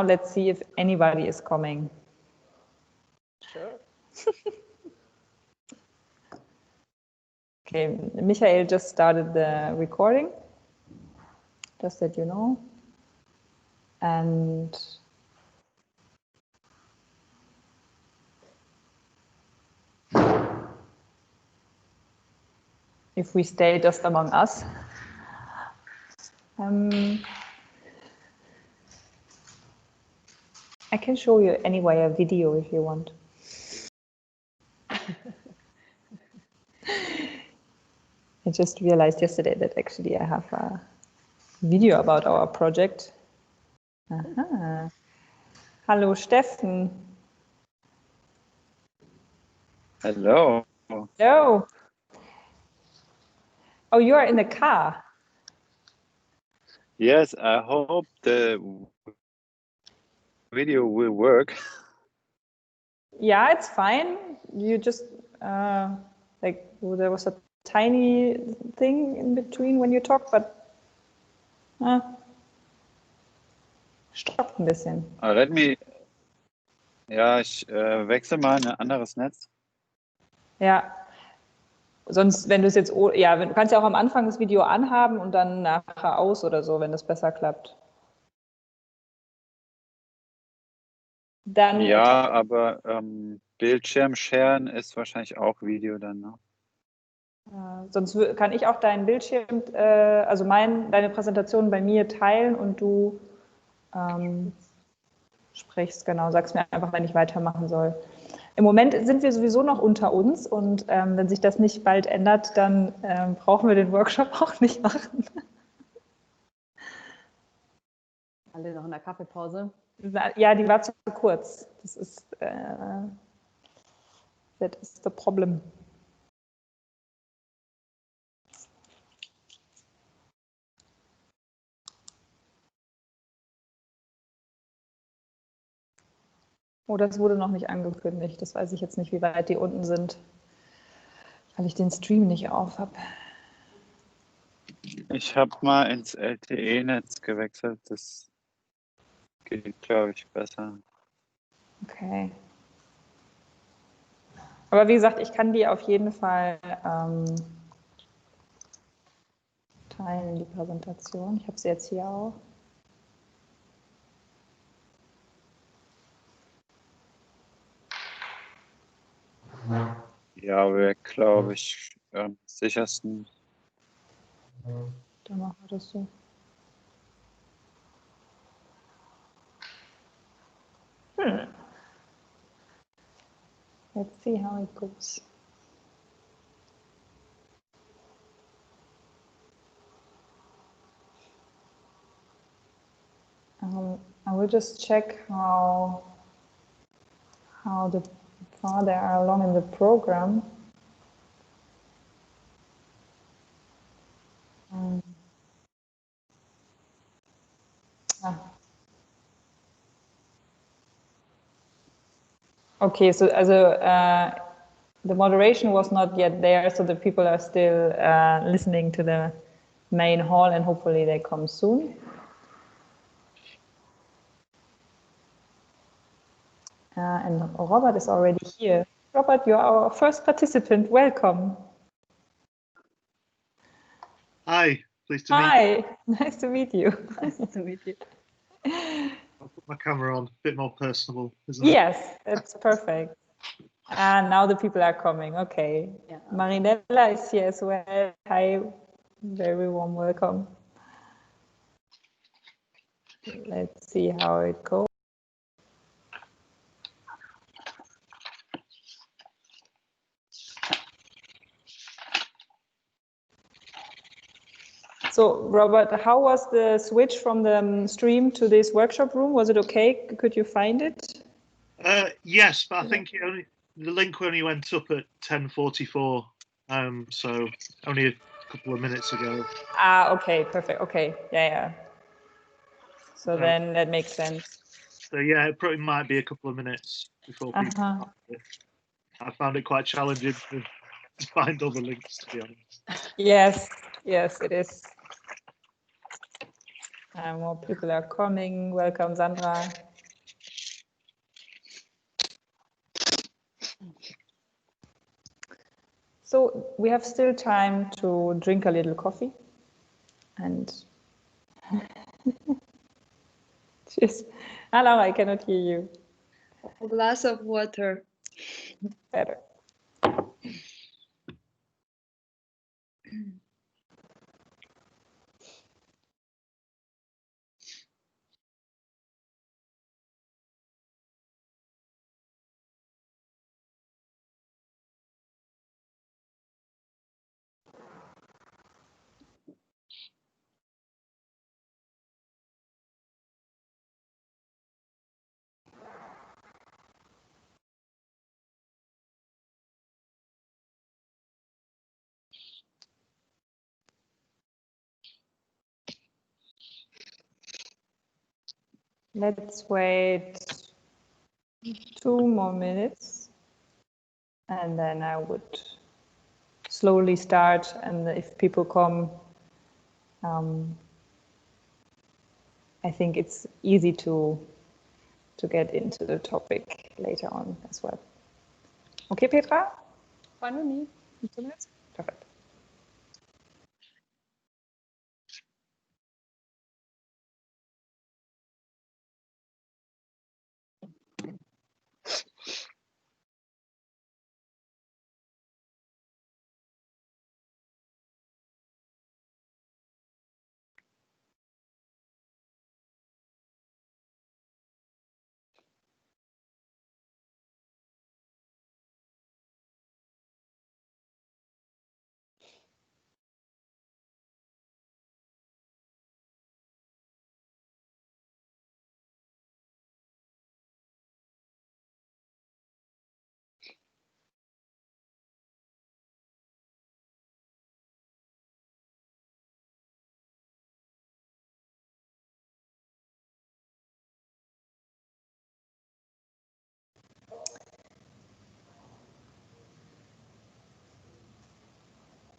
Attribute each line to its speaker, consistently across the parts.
Speaker 1: let's see if anybody is coming.
Speaker 2: Sure.
Speaker 1: Okay, Michael just started the recording, just that you know. And if we stay just among us, I can show you anyway a video if you want. I just realized yesterday that actually I have a video about our project. Aha. Hallo Steffen.
Speaker 3: Hello.
Speaker 1: Hello. Oh, you are in the car.
Speaker 3: Yes, I hope the video will work.
Speaker 1: Yeah, it's fine. You just like there was a tiny thing in between when you talk, but stoppt ein bisschen.
Speaker 3: Let me. Ja, ich wechsle mal in ein anderes Netz.
Speaker 1: Ja. Sonst, wenn du es jetzt, ja, du kannst ja auch am Anfang das Video anhaben und dann nachher aus oder so, wenn das besser klappt. Dann.
Speaker 3: Ja, aber Bildschirm sharen ist wahrscheinlich auch Video dann, ne?
Speaker 1: Sonst kann ich auch deinen Bildschirm, also deine Präsentation bei mir teilen und du sprichst, genau, sagst mir einfach, wenn ich weitermachen soll. Im Moment sind wir sowieso noch unter uns und wenn sich das nicht bald ändert, dann brauchen wir den Workshop auch nicht machen.
Speaker 2: Alle noch in der Kaffeepause?
Speaker 1: Ja, die war zu kurz. Das ist that is the problem. Oh, das wurde noch nicht angekündigt. Das weiß ich jetzt nicht, wie weit die unten sind, weil ich den Stream nicht auf habe.
Speaker 3: Ich habe mal ins LTE-Netz gewechselt. Das geht, glaube ich, besser.
Speaker 1: Okay. Aber wie gesagt, ich kann die auf jeden Fall teilen, die Präsentation. Ich habe sie jetzt hier auch.
Speaker 3: Ja, wäre, glaube ich, am sichersten.
Speaker 1: Dann machen wir das so. Let's see how it goes. I will just check how far they are along in the program. Okay, so the moderation was not yet there, so the people are still listening to the main hall, and hopefully they come soon. And Robert is already here. Robert, you're our first participant. Welcome.
Speaker 4: Hi, pleased to meet you.
Speaker 1: Hi, nice to meet you.
Speaker 2: Nice to meet you.
Speaker 4: I'll put my camera on, a bit more personable, isn't it?
Speaker 1: Yes, that's perfect. And now the people are coming. Okay.
Speaker 2: Yeah.
Speaker 1: Marinella is here as well. Hi, very warm welcome. Let's see how it goes. So, Robert, how was the switch from the stream to this workshop room? Was it okay? Could you find it?
Speaker 4: Yes, but I think the link only went up at 10:44, so only a couple of minutes ago.
Speaker 1: Ah, okay, perfect. Okay, yeah. So then that makes sense.
Speaker 4: So yeah, it probably might be a couple of minutes before people. I found it quite challenging to find other links, to be honest.
Speaker 1: Yes, it is. More people are coming. Welcome, Sandra. So we have still time to drink a little coffee and cheers. Hello, I cannot hear you.
Speaker 5: A glass of water.
Speaker 1: Better. Let's wait 2 more minutes and then I would slowly start, and if people come, I think it's easy to get into the topic later on as well. Okay, Petra?
Speaker 2: Fine with me.
Speaker 1: 2 minutes? Perfect.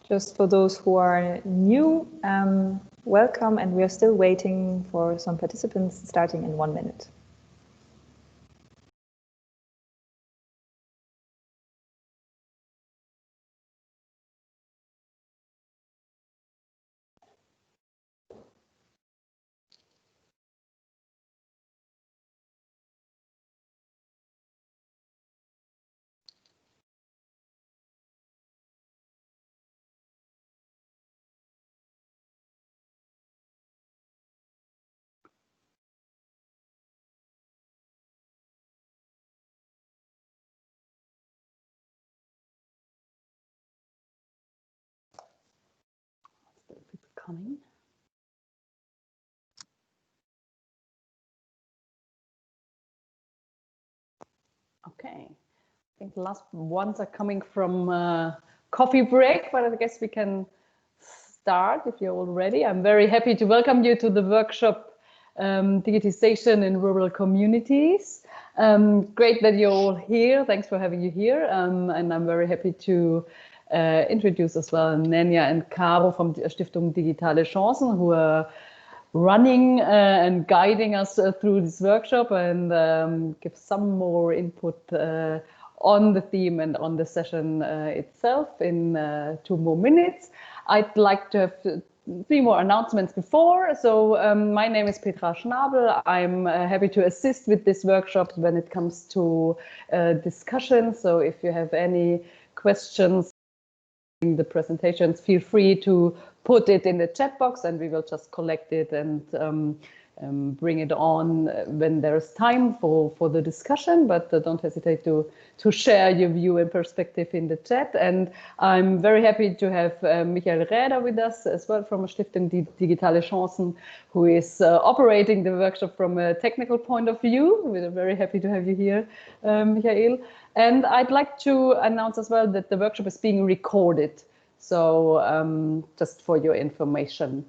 Speaker 1: Just for those who are new, welcome, and we are still waiting for some participants starting in 1 minute.
Speaker 2: Still people coming. Okay. I think the last ones are coming from coffee break, but I guess we can start if you're all ready. I'm very happy to welcome you to the workshop Digitization in Rural Communities. Great that you're all here. Thanks for having you here. And I'm very happy to introduce as well Nenja and Caro from the Stiftung Digitale Chancen, who are running and guiding us through this workshop and give some more input on the theme and on the session itself in 2 more minutes. I'd like to have 3 more announcements before. So my name is Petra Schnabel. I'm happy to assist with this workshop when it comes to discussion. So if you have any questions in the presentations, feel free to put it in the chat box and we will just collect it and bring it on when there's time for the discussion, but don't hesitate to share your view and perspective in the chat. And I'm very happy to have Michael Räder with us as well from Stiftung Digitale Chancen, who is operating the workshop from a technical point of view. We're very happy to have you here, Michael. And I'd like to announce as well that the workshop is being recorded. So just for your information.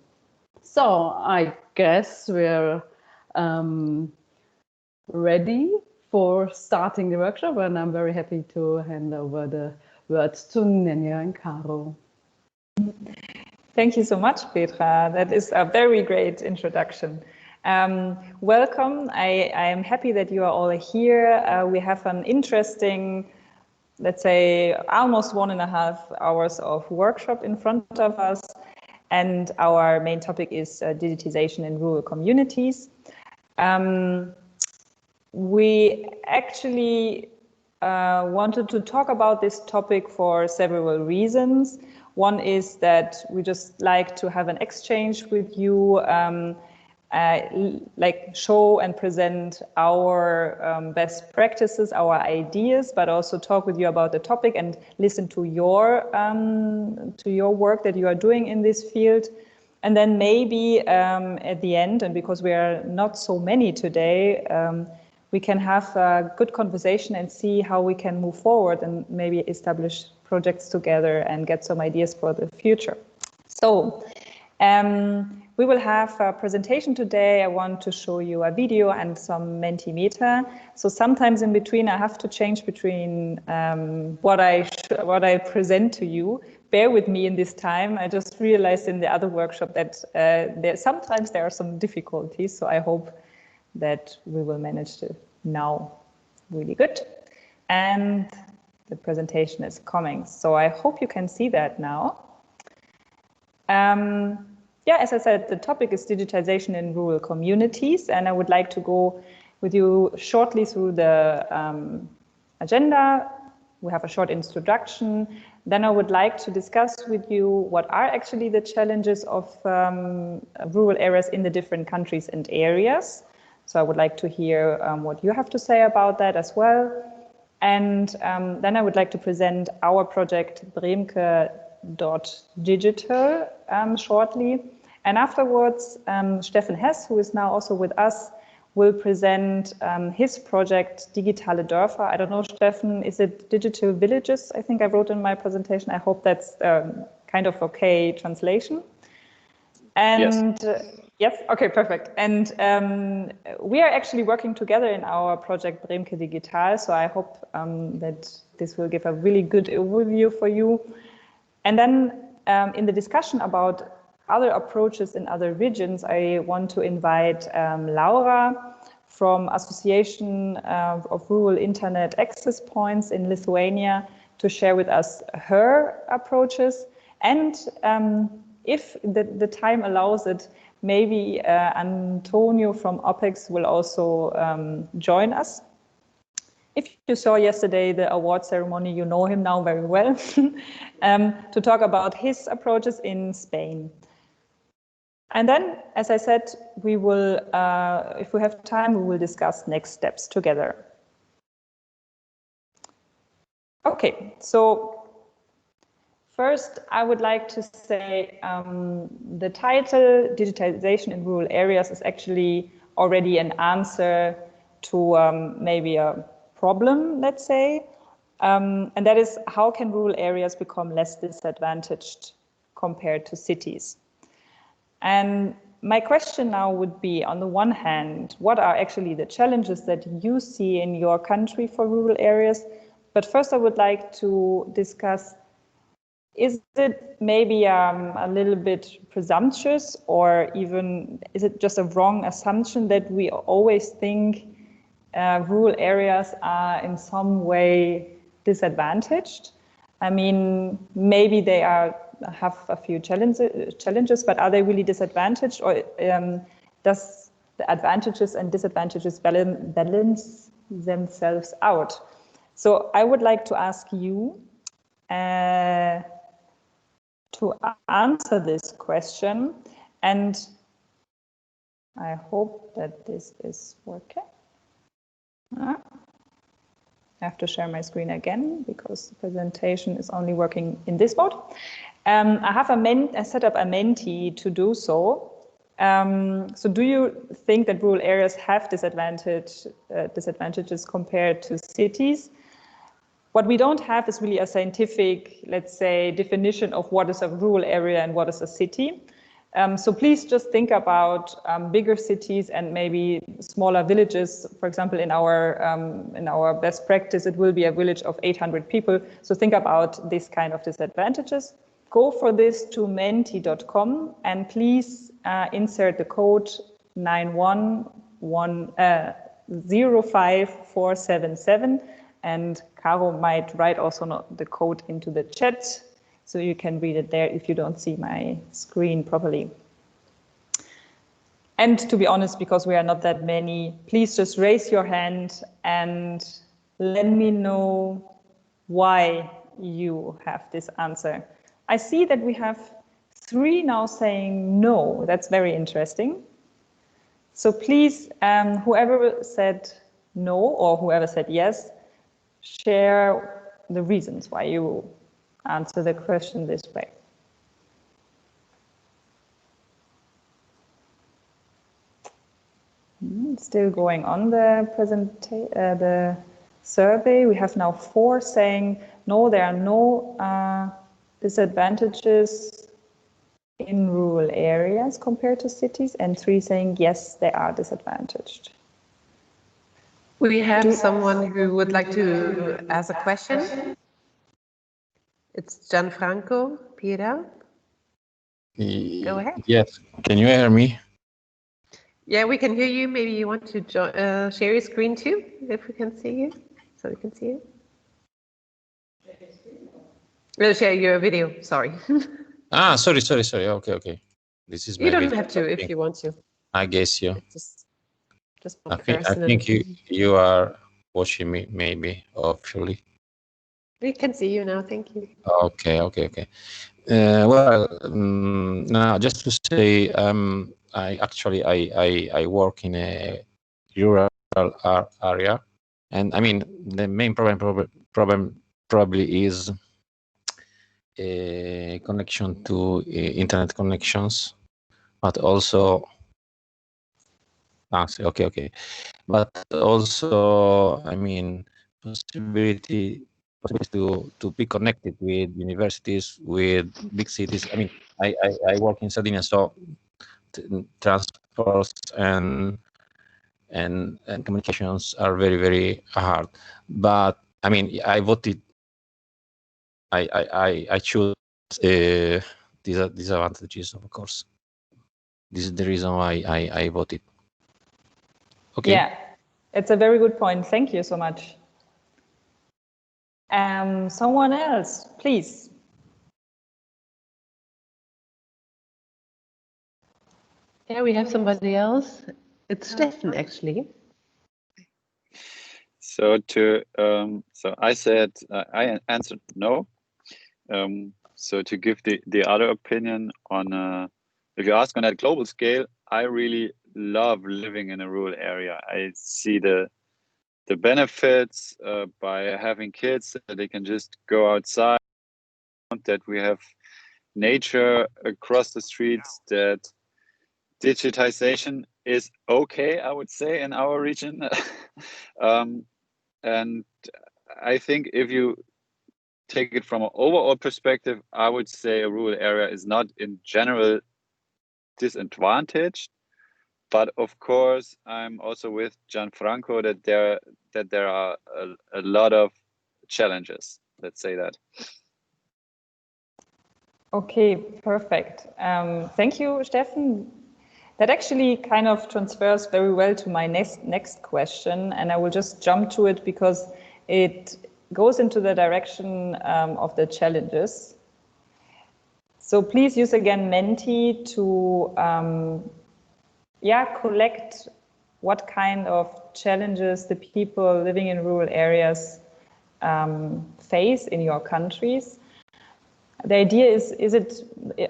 Speaker 2: So I guess we're ready for starting the workshop, and I'm very happy to hand over the words to Nenja and Caro.
Speaker 1: Thank you so much, Petra. That is a very great introduction. Welcome. I am happy that you are all here. We have an interesting, let's say, almost 1.5 hours of workshop in front of us. And our main topic is digitization in rural communities. We actually wanted to talk about this topic for several reasons. One is that we just like to have an exchange with you, like show and present our best practices, our ideas, but also talk with you about the topic and listen to your work that you are doing in this field. And then maybe at the end, and because we are not so many today, we can have a good conversation and see how we can move forward and maybe establish projects together and get some ideas for the future. So we will have a presentation today. I want to show you a video and some Mentimeter. So sometimes in between, I have to change between what I present to you. Bear with me in this time. I just realized in the other workshop that sometimes there are some difficulties. So I hope that we will manage to now really good. And the presentation is coming. So I hope you can see that now. Yeah, as I said, the topic is digitization in rural communities, and I would like to go with you shortly through the agenda. We have a short introduction. Then I would like to discuss with you what are actually the challenges of rural areas in the different countries and areas. So I would like to hear what you have to say about that as well. And then I would like to present our project Bremke.digital shortly. And afterwards, Steffen Hess, who is now also with us, will present his project Digitale Dörfer. I don't know, Steffen, is it digital villages? I think I wrote in my presentation. I hope that's kind of okay translation. And yes, okay, perfect. And we are actually working together in our project Bremke Digitale. So I hope that this will give a really good overview for you. And then in the discussion about other approaches in other regions, I want to invite Laura from Association of Rural Internet Access Points in Lithuania to share with us her approaches. And if the time allows it, maybe Antonio from OPEX will also join us. If you saw yesterday the award ceremony, you know him now very well, to talk about his approaches in Spain. And then, as I said, we will, if we have time, we will discuss next steps together. Okay, so first, I would like to say the title, Digitization in Rural Areas, is actually already an answer to maybe a problem, let's say. And that is, how can rural areas become less disadvantaged compared to cities? And my question now would be, on the one hand, what are actually the challenges that you see in your country for rural areas? But first, I would like to discuss, is it maybe a little bit presumptuous, or even is it just a wrong assumption that we always think rural areas are in some way disadvantaged? I mean, maybe they have a few challenges, but are they really disadvantaged, or does the advantages and disadvantages balance themselves out? So I would like to ask you to answer this question, and I hope that this is working. I have to share my screen again because the presentation is only working in this mode. I have set up a Menti to do so. So do you think that rural areas have disadvantages compared to cities? What we don't have is really a scientific, let's say, definition of what is a rural area and what is a city. So please just think about bigger cities and maybe smaller villages. For example, in our best practice, it will be a village of 800 people. So think about this kind of disadvantages. go for this to menti.com and please insert the code 911-05477, and Caro might write also the code into the chat so you can read it there if you don't see my screen properly. And to be honest, because we are not that many, please just raise your hand and let me know why you have this answer. I see that we have 3 now saying no. That's very interesting. So please, whoever said no or whoever said yes, share the reasons why you answer the question this way. Still going on the survey. We have now 4 saying no, there are no disadvantages in rural areas compared to cities, and 3 saying yes, they are disadvantaged.
Speaker 6: We have someone who would like to ask a question. It's Gianfranco Piera. Go ahead.
Speaker 7: Yes, can you hear me?
Speaker 6: Yeah, we can hear you. Maybe you want to share your screen too, if we can see you, so we can see you. We'll share your video, sorry.
Speaker 7: Sorry. Okay. This is
Speaker 6: you don't
Speaker 7: video.
Speaker 6: have to if you want to.
Speaker 7: I guess you.
Speaker 6: Just
Speaker 7: I think you are watching me, maybe, hopefully.
Speaker 6: We can see you now, thank you.
Speaker 7: Okay. Well, now just to say, I work in a rural area, and I mean the main problem probably is a connection to internet connections, but also okay, but also I mean possibility to be connected with universities, with big cities. I mean, I work in Sardinia, so transports and communications are very hard. But I mean, I voted. I choose disadvantages, of course. This is the reason why I voted. Okay.
Speaker 1: Yeah, it's a very good point. Thank you so much. Someone else, please.
Speaker 6: Yeah, we have somebody else. It's Steffen, actually.
Speaker 3: So I said I answered no. So to give the other opinion on, if you ask on that global scale, I really love living in a rural area. I see the benefits by having kids, that they can just go outside, that we have nature across the streets, that digitization is okay, I would say, in our region. And I think if you take it from an overall perspective, I would say a rural area is not in general disadvantaged. But of course, I'm also with Gianfranco that there are a lot of challenges. Let's say that.
Speaker 1: Okay, perfect. Thank you, Steffen. That actually kind of transfers very well to my next question, and I will just jump to it because it goes into the direction of the challenges. So please use again Menti to collect what kind of challenges the people living in rural areas face in your countries. The idea is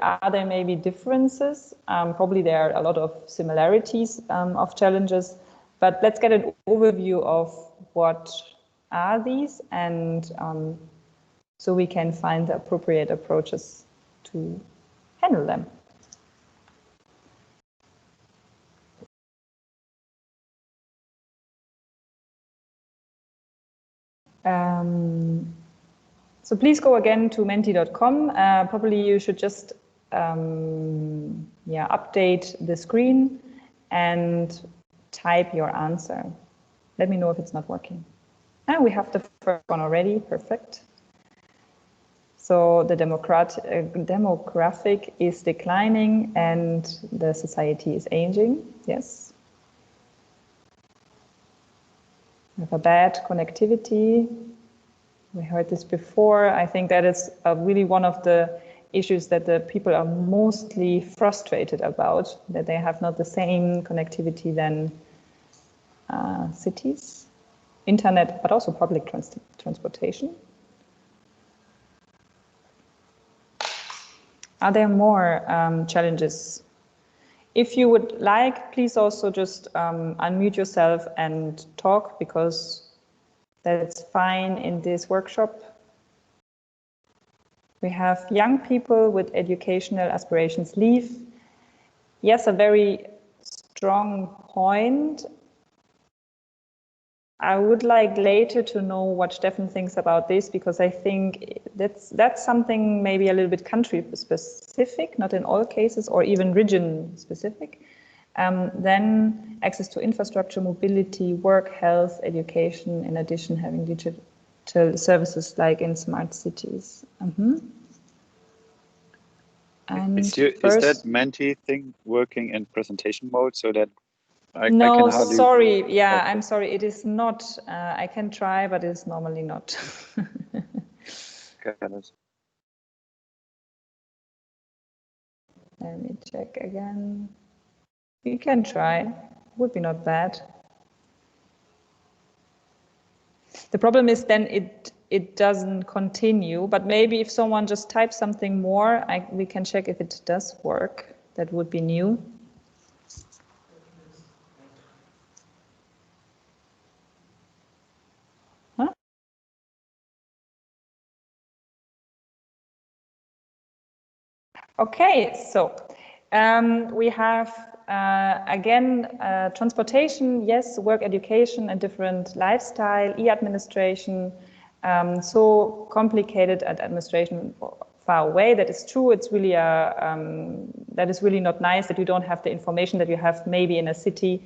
Speaker 1: are there maybe differences? Probably there are a lot of similarities of challenges, but let's get an overview of what are these, and so we can find the appropriate approaches to handle them. So please go again to menti.com. Probably you should just update the screen and type your answer. Let me know if it's not working. And we have the first one already. Perfect. So the demographic is declining and the society is aging. Yes. We have a bad connectivity. We heard this before. I think that is really one of the issues that the people are mostly frustrated about, that they have not the same connectivity than cities, internet, but also public transportation. Are there more challenges? If you would like, please also just unmute yourself and talk, because that's fine in this workshop. We have young people with educational aspirations leave. Yes, a very strong point. I would like later to know what Steffen thinks about this, because I think that's something maybe a little bit country specific, not in all cases, or even region specific. Then access to infrastructure, mobility, work, health, education, in addition having digital services like in smart cities. And
Speaker 3: is that Menti thing working in presentation mode so that I
Speaker 1: no,
Speaker 3: can hardly...
Speaker 1: sorry. Yeah, I'm sorry. It is not. I can try, but it's normally not.
Speaker 3: Okay.
Speaker 1: Let me check again. You can try. Would be not bad. The problem is then it doesn't continue, but maybe if someone just types something more, we can check if it does work. That would be new. Huh? Okay, so we have again transportation, yes, work, education, and different lifestyle, e-administration. So complicated at administration far away. That is true. It's really that is really not nice that you don't have the information that you have maybe in a city.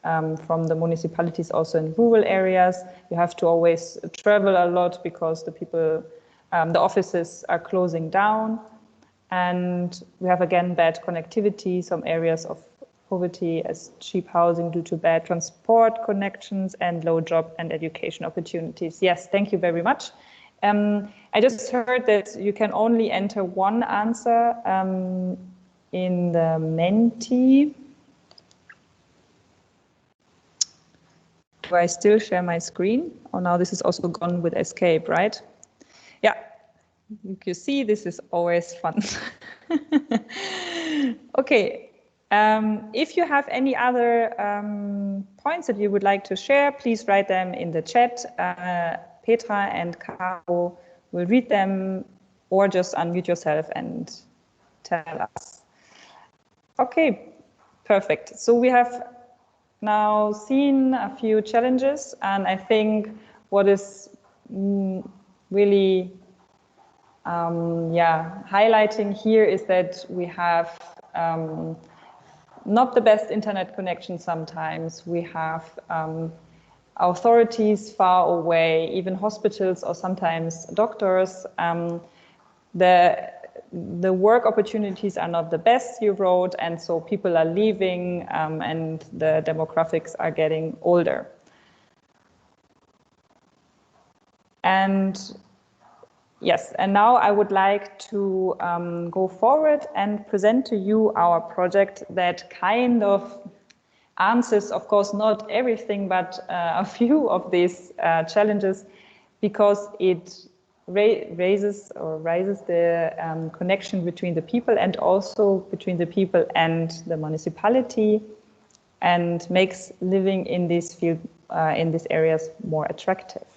Speaker 1: From the municipalities, also in rural areas, you have to always travel a lot because the people, the offices are closing down. And we have again bad connectivity, some areas of poverty as cheap housing due to bad transport connections and low job and education opportunities. Yes, thank you very much. I just heard that you can only enter one answer in the Menti. Do I still share my screen? Oh, now this is also gone with escape, right? Yeah. You see, this is always fun. Okay, if you have any other points that you would like to share, please write them in the chat. Petra and Caro will read them, or just unmute yourself and tell us. Okay, perfect. So we have now seen a few challenges, and I think what is really highlighting here is that we have not the best internet connection sometimes. We have authorities far away, even hospitals or sometimes doctors. The work opportunities are not the best, you wrote, and so people are leaving and the demographics are getting older. And yes, and now I would like to go forward and present to you our project that kind of answers, of course, not everything, but a few of these challenges, because it raises the connection between the people and also between the people and the municipality, and makes living in this field, in these areas, more attractive.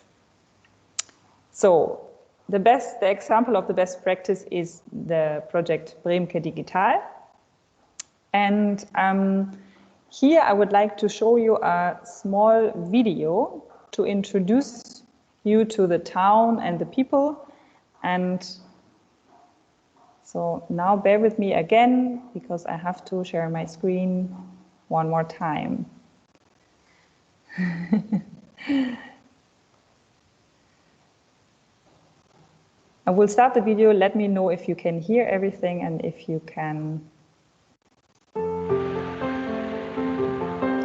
Speaker 1: So the example of the best practice is the project Bremke Digitale. And here I would like to show you a small video to introduce you to the town and the people. And so now bear with me again, because I have to share my screen one more time. I will start the video. Let me know if you can hear everything and if you can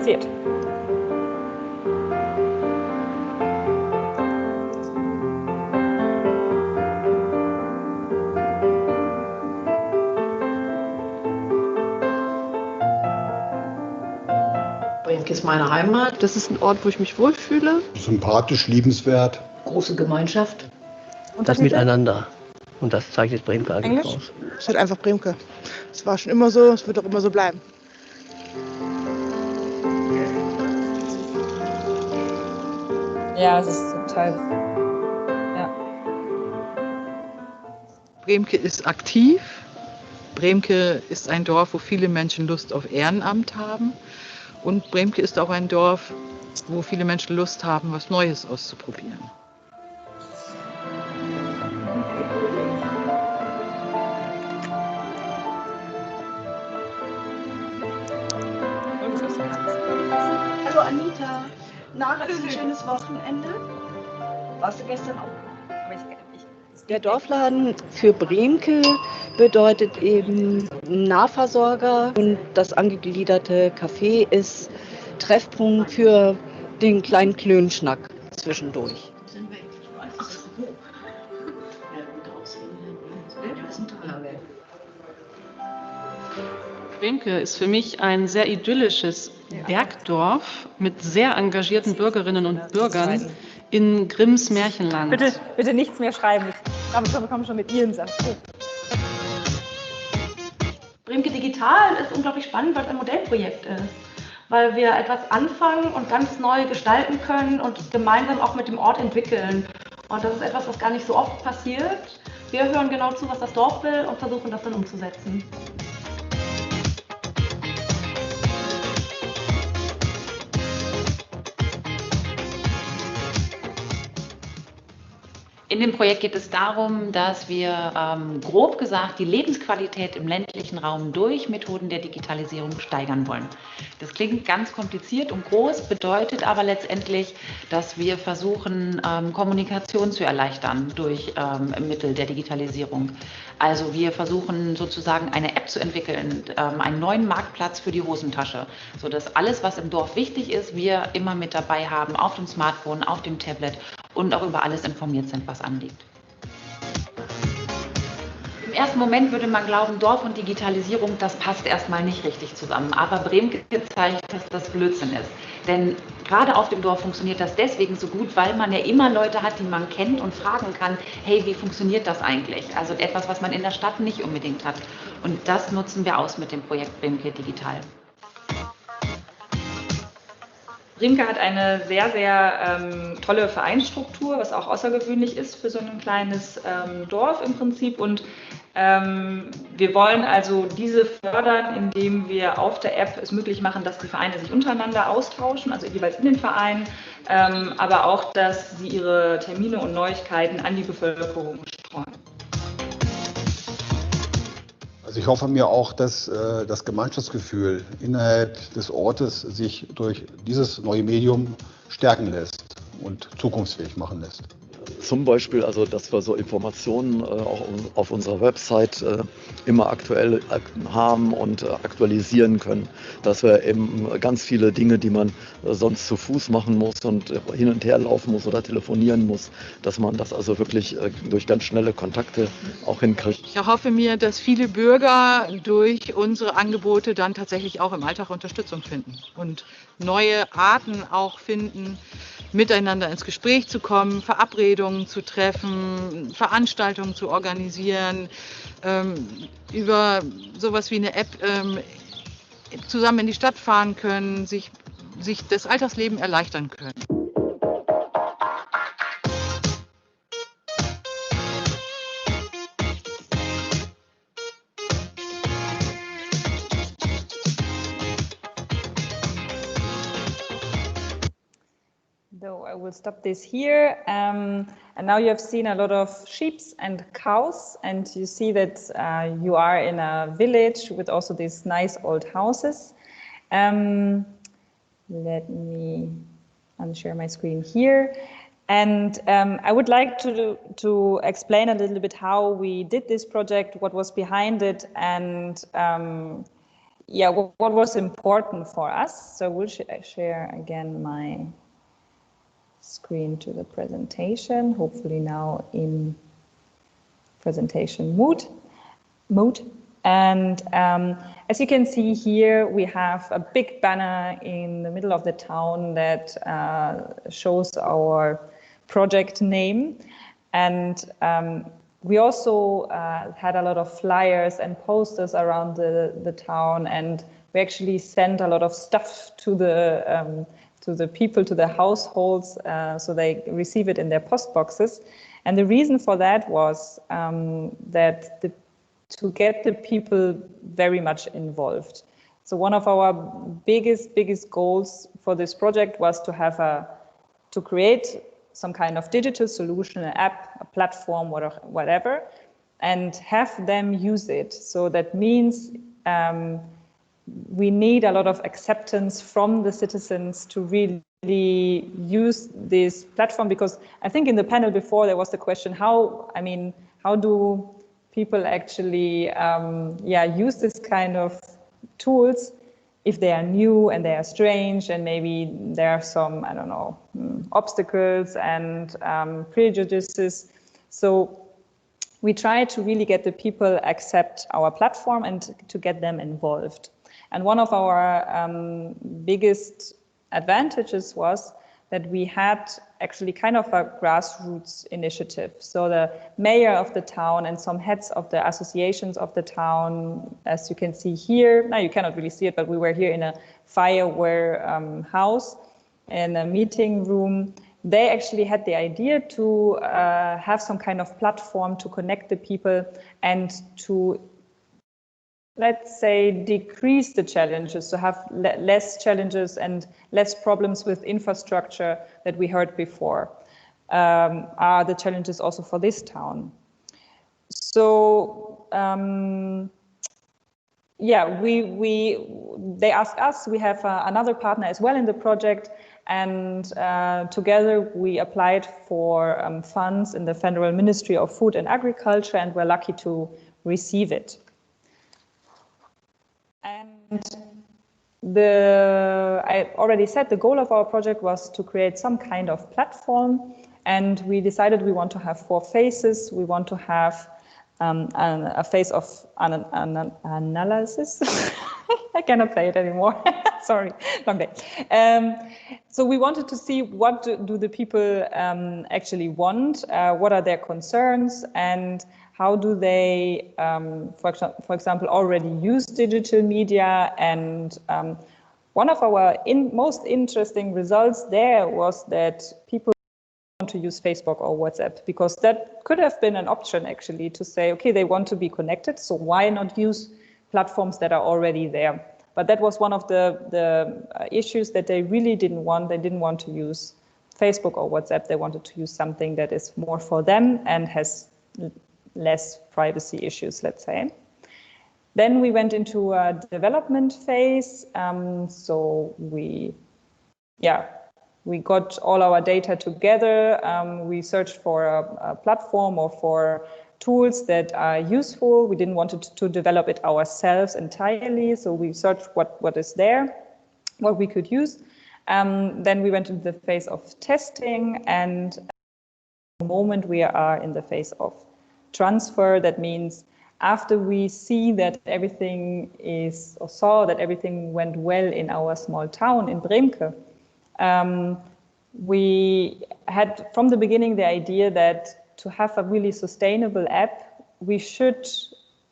Speaker 1: see it.
Speaker 8: Bremke ist meine Heimat. Das ist ein Ort, wo ich mich wohlfühle.
Speaker 9: Sympathisch, liebenswert.
Speaker 8: Große Gemeinschaft.
Speaker 10: Und das Miteinander. Und das zeichnet Bremke eigentlich aus.
Speaker 11: Es ist halt einfach Bremke. Es war schon immer so, es wird auch immer so bleiben.
Speaker 1: Ja, es ist total. Ja.
Speaker 12: Bremke ist aktiv. Bremke ist ein Dorf, wo viele Menschen Lust auf Ehrenamt haben. Und Bremke ist auch ein Dorf, wo viele Menschen Lust haben, was Neues auszuprobieren.
Speaker 13: Hallo Anita, ein schönes Wochenende. Warst du gestern auch?
Speaker 14: Der Dorfladen für Bremke bedeutet eben Nahversorger und das angegliederte Café ist Treffpunkt für den kleinen Klönschnack zwischendurch.
Speaker 15: Bremke ist für mich ein sehr idyllisches Bergdorf mit sehr engagierten Bürgerinnen und Bürgern in Grimms Märchenland.
Speaker 1: Bitte nichts mehr schreiben. Wir kommen schon mit Ihren Sachen.
Speaker 16: Bremke Digital ist unglaublich spannend, weil es ein Modellprojekt ist. Weil wir etwas anfangen und ganz neu gestalten können und gemeinsam auch mit dem Ort entwickeln. Und das ist etwas, was gar nicht so oft passiert. Wir hören genau zu, was das Dorf will und versuchen das dann umzusetzen.
Speaker 17: In dem Projekt geht es darum, dass wir grob gesagt die Lebensqualität im ländlichen Raum durch Methoden der Digitalisierung steigern wollen. Das klingt ganz kompliziert und groß, bedeutet aber letztendlich, dass wir versuchen, Kommunikation zu erleichtern durch Mittel der Digitalisierung. Also wir versuchen sozusagen eine App zu entwickeln, einen neuen Marktplatz für die Hosentasche, sodass alles, was im Dorf wichtig ist, wir immer mit dabei haben, auf dem Smartphone, auf dem Tablet und auch über alles informiert sind, was anliegt. Im ersten Moment würde man glauben, Dorf und Digitalisierung, das passt erstmal nicht richtig zusammen. Aber Bremke zeigt, dass das Blödsinn ist. Denn gerade auf dem Dorf funktioniert das deswegen so gut, weil man ja immer Leute hat, die man kennt und fragen kann, hey, wie funktioniert das eigentlich? Also etwas, was man in der Stadt nicht unbedingt hat. Und das nutzen wir aus mit dem Projekt Bremke Digital.
Speaker 1: Bremke hat eine sehr, sehr tolle Vereinsstruktur, was auch außergewöhnlich ist für so ein kleines Dorf im Prinzip. Und wir wollen also diese fördern, indem wir auf der App es möglich machen, dass die Vereine sich untereinander austauschen, also jeweils in den Vereinen, aber auch, dass sie ihre Termine und Neuigkeiten an die Bevölkerung streuen.
Speaker 9: Also ich hoffe mir auch, dass das Gemeinschaftsgefühl innerhalb des Ortes sich durch dieses neue Medium stärken lässt und zukunftsfähig machen lässt.
Speaker 18: Zum Beispiel, also, dass wir so Informationen auch auf unserer Website immer aktuell haben und aktualisieren können. Dass wir eben ganz viele Dinge, die man sonst zu Fuß machen muss und hin und her laufen muss oder telefonieren muss, dass man das also wirklich durch ganz schnelle Kontakte auch hinkriegt.
Speaker 12: Ich erhoffe mir, dass viele Bürger durch unsere Angebote dann tatsächlich auch im Alltag Unterstützung finden und neue Arten auch finden, miteinander ins Gespräch zu kommen, Verabredungen zu treffen, Veranstaltungen zu organisieren, über sowas wie eine App zusammen in die Stadt fahren können, sich das Alltagsleben erleichtern können.
Speaker 1: So I will stop this here. And now you have seen a lot of sheep and cows, and you see that you are in a village with also these nice old houses. Let me unshare my screen here. And I would like to explain a little bit how we did this project, what was behind it, and yeah, what was important for us. So we'll share again my screen to the presentation, hopefully now in presentation mode. And as you can see here, we have a big banner in the middle of the town that shows our project name. And we also had a lot of flyers and posters around the town, and we actually sent a lot of stuff to the people, to the households, so they receive it in their post boxes. And the reason for that was that to get the people very much involved. So one of our biggest goals for this project was to create some kind of digital solution, an app, a platform, whatever, and have them use it. So that means we need a lot of acceptance from the citizens to really use this platform, because I think in the panel before there was the question, how do people actually use this kind of tools if they are new and they are strange, and maybe there are some, I don't know, obstacles and prejudices. So we try to really get the people accept our platform and to get them involved. And one of our biggest advantages was that we had actually kind of a grassroots initiative. So the mayor of the town and some heads of the associations of the town, as you can see here, now you cannot really see it, but we were here in a fireware house in a meeting room. They actually had the idea to have some kind of platform to connect the people and to, let's say, decrease the challenges, to have less challenges and less problems with infrastructure that we heard before, are the challenges also for this town. So yeah, they asked us, we have another partner as well in the project, and together we applied for funds in the Federal Ministry of Food and Agriculture, and we're lucky to receive it. And I already said the goal of our project was to create some kind of platform, and we decided we want to have 4 phases. We want to have a phase of analysis. I cannot say it anymore. Sorry, long day. So we wanted to see what do the people actually want, what are their concerns, and how do they, for example, already use digital media. And one of our most interesting results there was that people want to use Facebook or WhatsApp, because that could have been an option actually, to say, okay, they want to be connected, so why not use platforms that are already there? But that was one of the issues that they really didn't want. They didn't want to use Facebook or WhatsApp. They wanted to use something that is more for them and has less privacy issues, let's say. Then we went into a development phase. So we got all our data together. We searched for a platform or for tools that are useful. We didn't want to develop it ourselves entirely. So we searched what is there, what we could use. Then we went into the phase of testing, and at the moment we are in the phase of transfer. That means after we see that everything is, or saw that everything went well in our small town in Bremke, we had from the beginning the idea that to have a really sustainable app, we should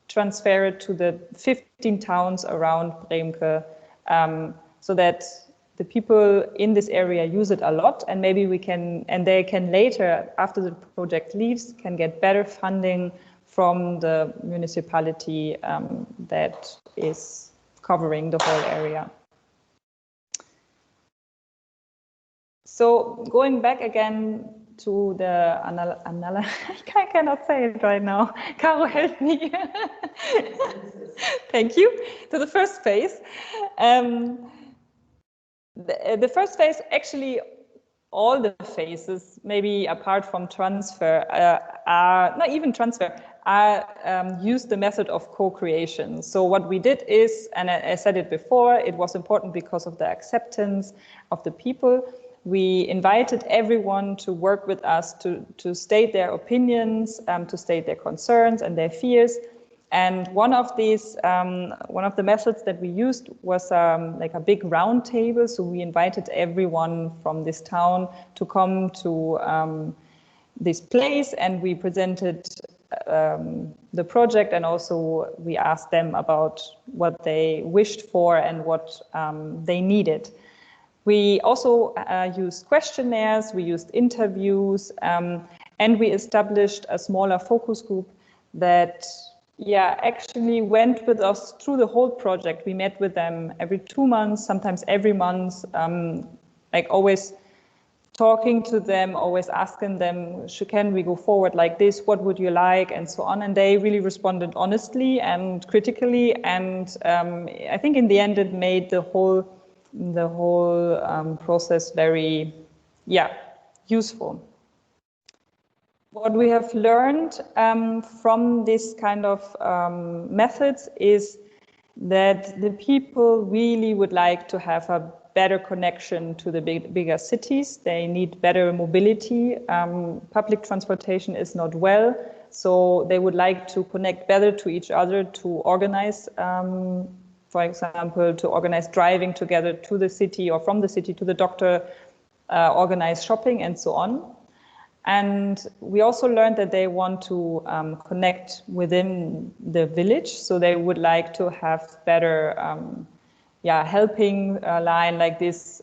Speaker 1: transfer it to the 15 towns around Bremke, so that the people in this area use it a lot, and maybe we can, and they can later, after the project leaves, can get better funding from the municipality that is covering the whole area. So going back again to the I cannot say it right now. Caro, help me. Thank you. To the first phase. The first phase actually all the phases, maybe apart from transfer, are not even transfer, use the method of co-creation. So what we did is, and I said it before, it was important because of the acceptance of the people. We invited everyone to work with us to state their opinions, to state their concerns and their fears. And one of the methods that we used was like a big round table. So we invited everyone from this town to come to this place, and we presented the project, and also we asked them about what they wished for and what they needed. We also used questionnaires, we used interviews, and we established a smaller focus group that actually went with us through the whole project. We met with them every 2 months, sometimes every month, like always talking to them, always asking them, can we go forward like this? What would you like? And so on. And they really responded honestly and critically. And I think in the end, it made the whole process very, useful. What we have learned from this kind of methods is that the people really would like to have a better connection to the bigger cities. They need better mobility. Public transportation is not well, so they would like to connect better to each other, to organize, for example, to organize driving together to the city or from the city to the doctor, organize shopping and so on. And we also learned that they want to connect within the village. So they would like to have better helping line like this,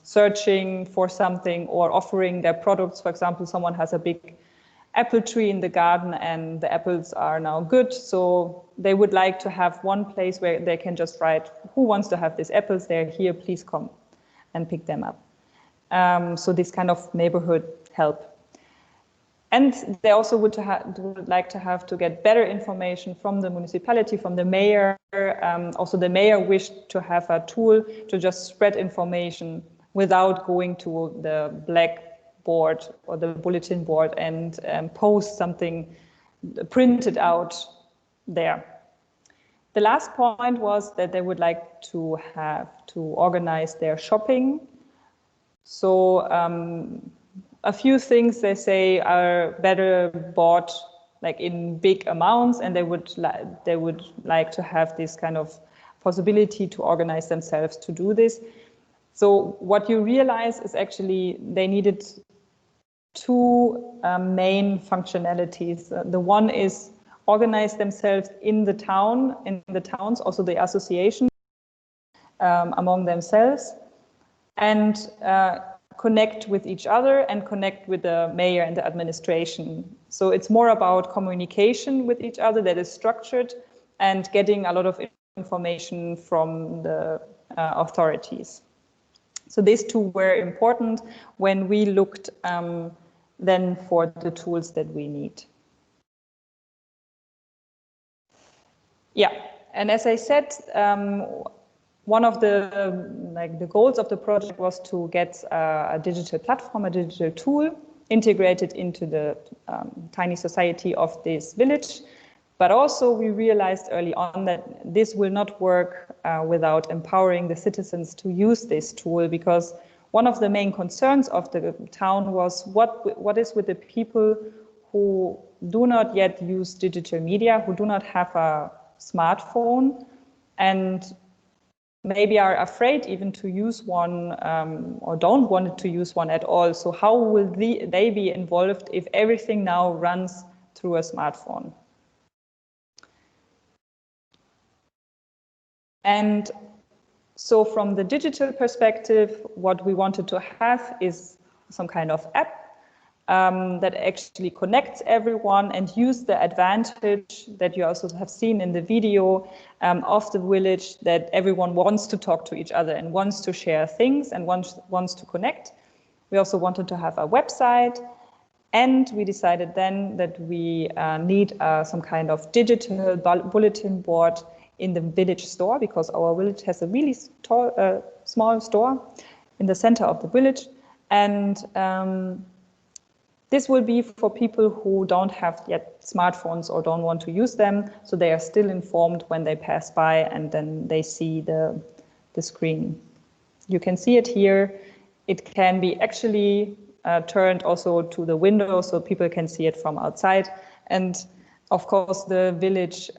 Speaker 1: searching for something or offering their products. For example, someone has a big apple tree in the garden and the apples are now good. So they would like to have one place where they can just write, who wants to have these apples? They're here, please come and pick them up. So this kind of neighborhood help. And they also would like to get better information from the municipality, from the mayor. Also, the mayor wished to have a tool to just spread information without going to the blackboard or the bulletin board and post something printed out there. The last point was that they would like to organize their shopping. So a few things they say are better bought like in big amounts, and they would like to have this kind of possibility to organize themselves to do this. So what you realize is actually they needed two main functionalities. The one is organize themselves in the towns, also the association among themselves, and connect with each other and connect with the mayor and the administration. So it's more about communication with each other that is structured and getting a lot of information from the authorities. So these two were important when we looked then for the tools that we need. Yeah, and as I said, one of the goals of the project was to get a digital platform, a digital tool integrated into the tiny society of this village. But also we realized early on that this will not work without empowering the citizens to use this tool, because one of the main concerns of the town was what is with the people who do not yet use digital media, who do not have a smartphone, and maybe are afraid even to use one or don't want to use one at all. So how will they be involved if everything now runs through a smartphone? And so from the digital perspective, what we wanted to have is some kind of app that actually connects everyone and use the advantage that you also have seen in the video of the village, that everyone wants to talk to each other and wants to share things and wants to connect. We also wanted to have a website, and we decided then that we need some kind of digital bulletin board in the village store, because our village has a really small store in the center of the village. And this will be for people who don't have yet smartphones or don't want to use them, so they are still informed when they pass by and then they see the screen. You can see it here. It can be actually turned also to the window so people can see it from outside. And of course, the village,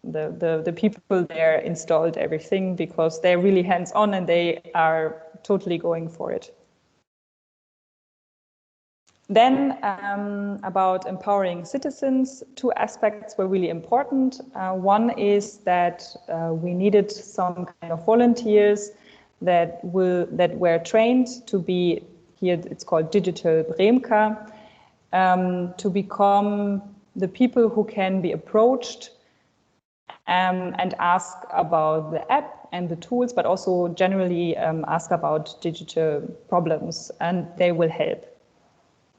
Speaker 1: the people there installed everything because they're really hands-on and they are totally going for it. Then about empowering citizens, 2 aspects were really important. One is that we needed some kind of volunteers that were trained to be, here it's called Digitale Bremke, to become the people who can be approached and ask about the app and the tools, but also generally ask about digital problems, and they will help.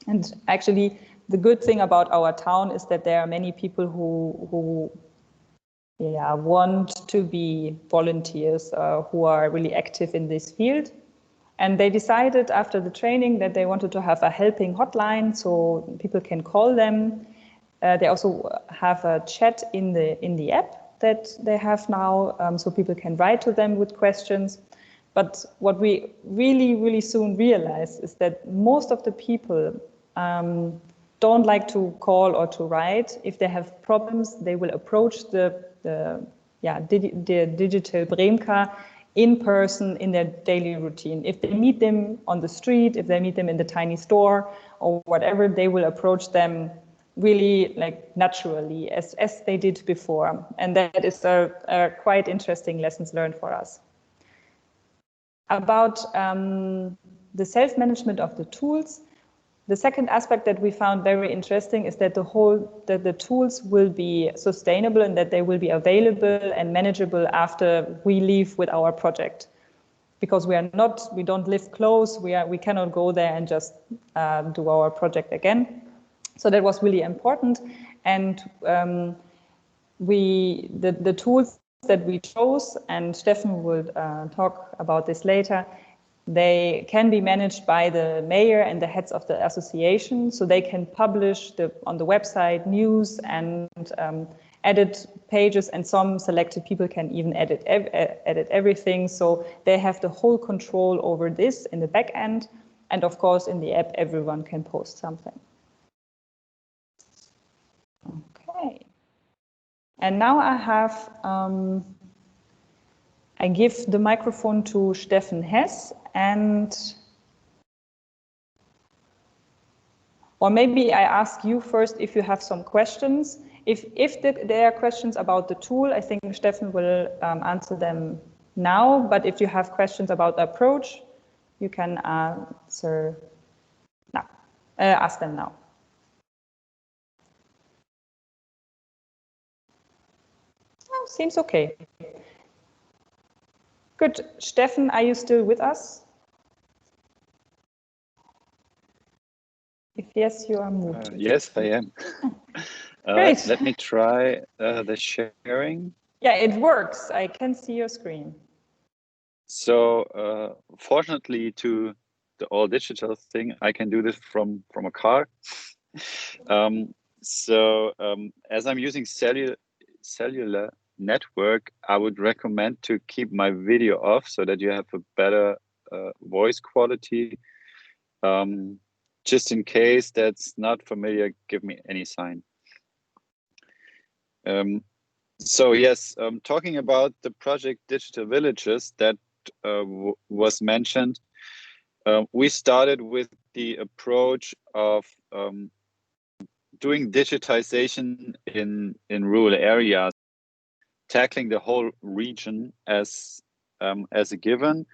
Speaker 1: And actually, the good thing about our town is that there are many people who want to be volunteers, who are really active in this field. And they decided after the training that they wanted to have a helping hotline so people can call them. They also have a chat in the app that they have now, so people can write to them with questions. But what we really, really soon realized is that most of the people don't like to call or to write. If they have problems, they will approach the Digitale Bremke in person in their daily routine. If they meet them on the street, if they meet them in the tiny store or whatever, they will approach them really like naturally as they did before. And that is a quite interesting lessons learned for us. About the self-management of the tools, the second aspect that we found very interesting is that the tools will be sustainable and that they will be available and manageable after we leave with our project. Because we don't live close, we cannot go there and just do our project again. So that was really important. And the tools that we chose, and Steffen will talk about this later, they can be managed by the mayor and the heads of the association, so they can publish on the website news and edit pages, and some selected people can even edit everything. So they have the whole control over this in the back end, and of course in the app everyone can post something. Okay, and now I give the microphone to Steffen Hess, or maybe I ask you first if you have some questions. If there are questions about the tool, I think Steffen will answer them now, but if you have questions about the approach, you can ask them now. Oh, seems okay. Good. Steffen, are you still with us? If yes, you are muted.
Speaker 3: Yes, I am.
Speaker 1: Great.
Speaker 3: Let me try the sharing.
Speaker 1: Yeah, it works. I can see your screen.
Speaker 3: So fortunately to the all digital thing, I can do this from a car. As I'm using cellular network, I would recommend to keep my video off so that you have a better voice quality. Just in case that's not familiar, give me any sign. So yes, talking about the project Digital Villages that was mentioned, we started with the approach of doing digitization in rural areas, tackling the whole region as a given,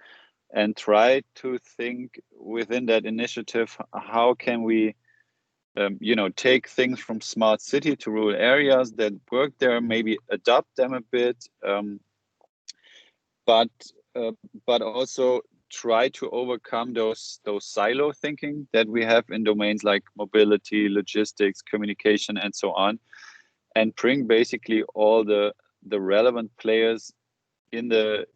Speaker 3: and try to think within that initiative, how can we take things from smart city to rural areas that work there, maybe adopt them a bit, but also try to overcome those silo thinking that we have in domains like mobility, logistics, communication, and so on, and bring basically all the relevant players in the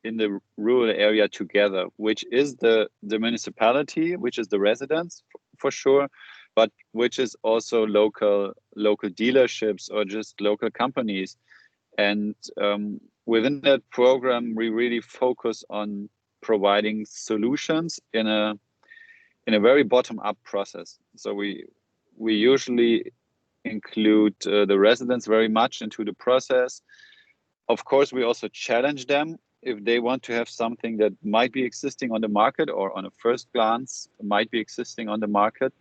Speaker 3: in the rural area together, which is the municipality, which is the residents for sure, but which is also local dealerships or just local companies. And within that program, we really focus on providing solutions in a very bottom-up process. So we usually include the residents very much into the process. Of course, we also challenge them if they want to have something that might be existing on the market or on a first glance might be existing on the market.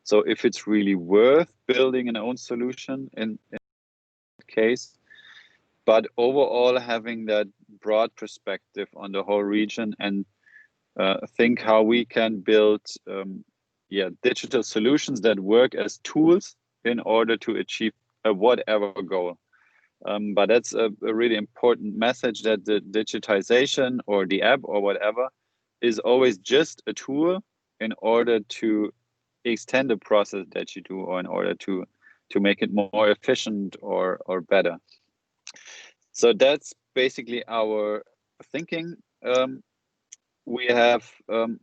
Speaker 3: So if it's really worth building an own solution in that case, but overall having that broad perspective on the whole region and think how we can build digital solutions that work as tools in order to achieve whatever goal. But that's a really important message, that the digitization or the app or whatever is always just a tool in order to extend the process that you do, or in order to make it more efficient or better. So that's basically our thinking. We have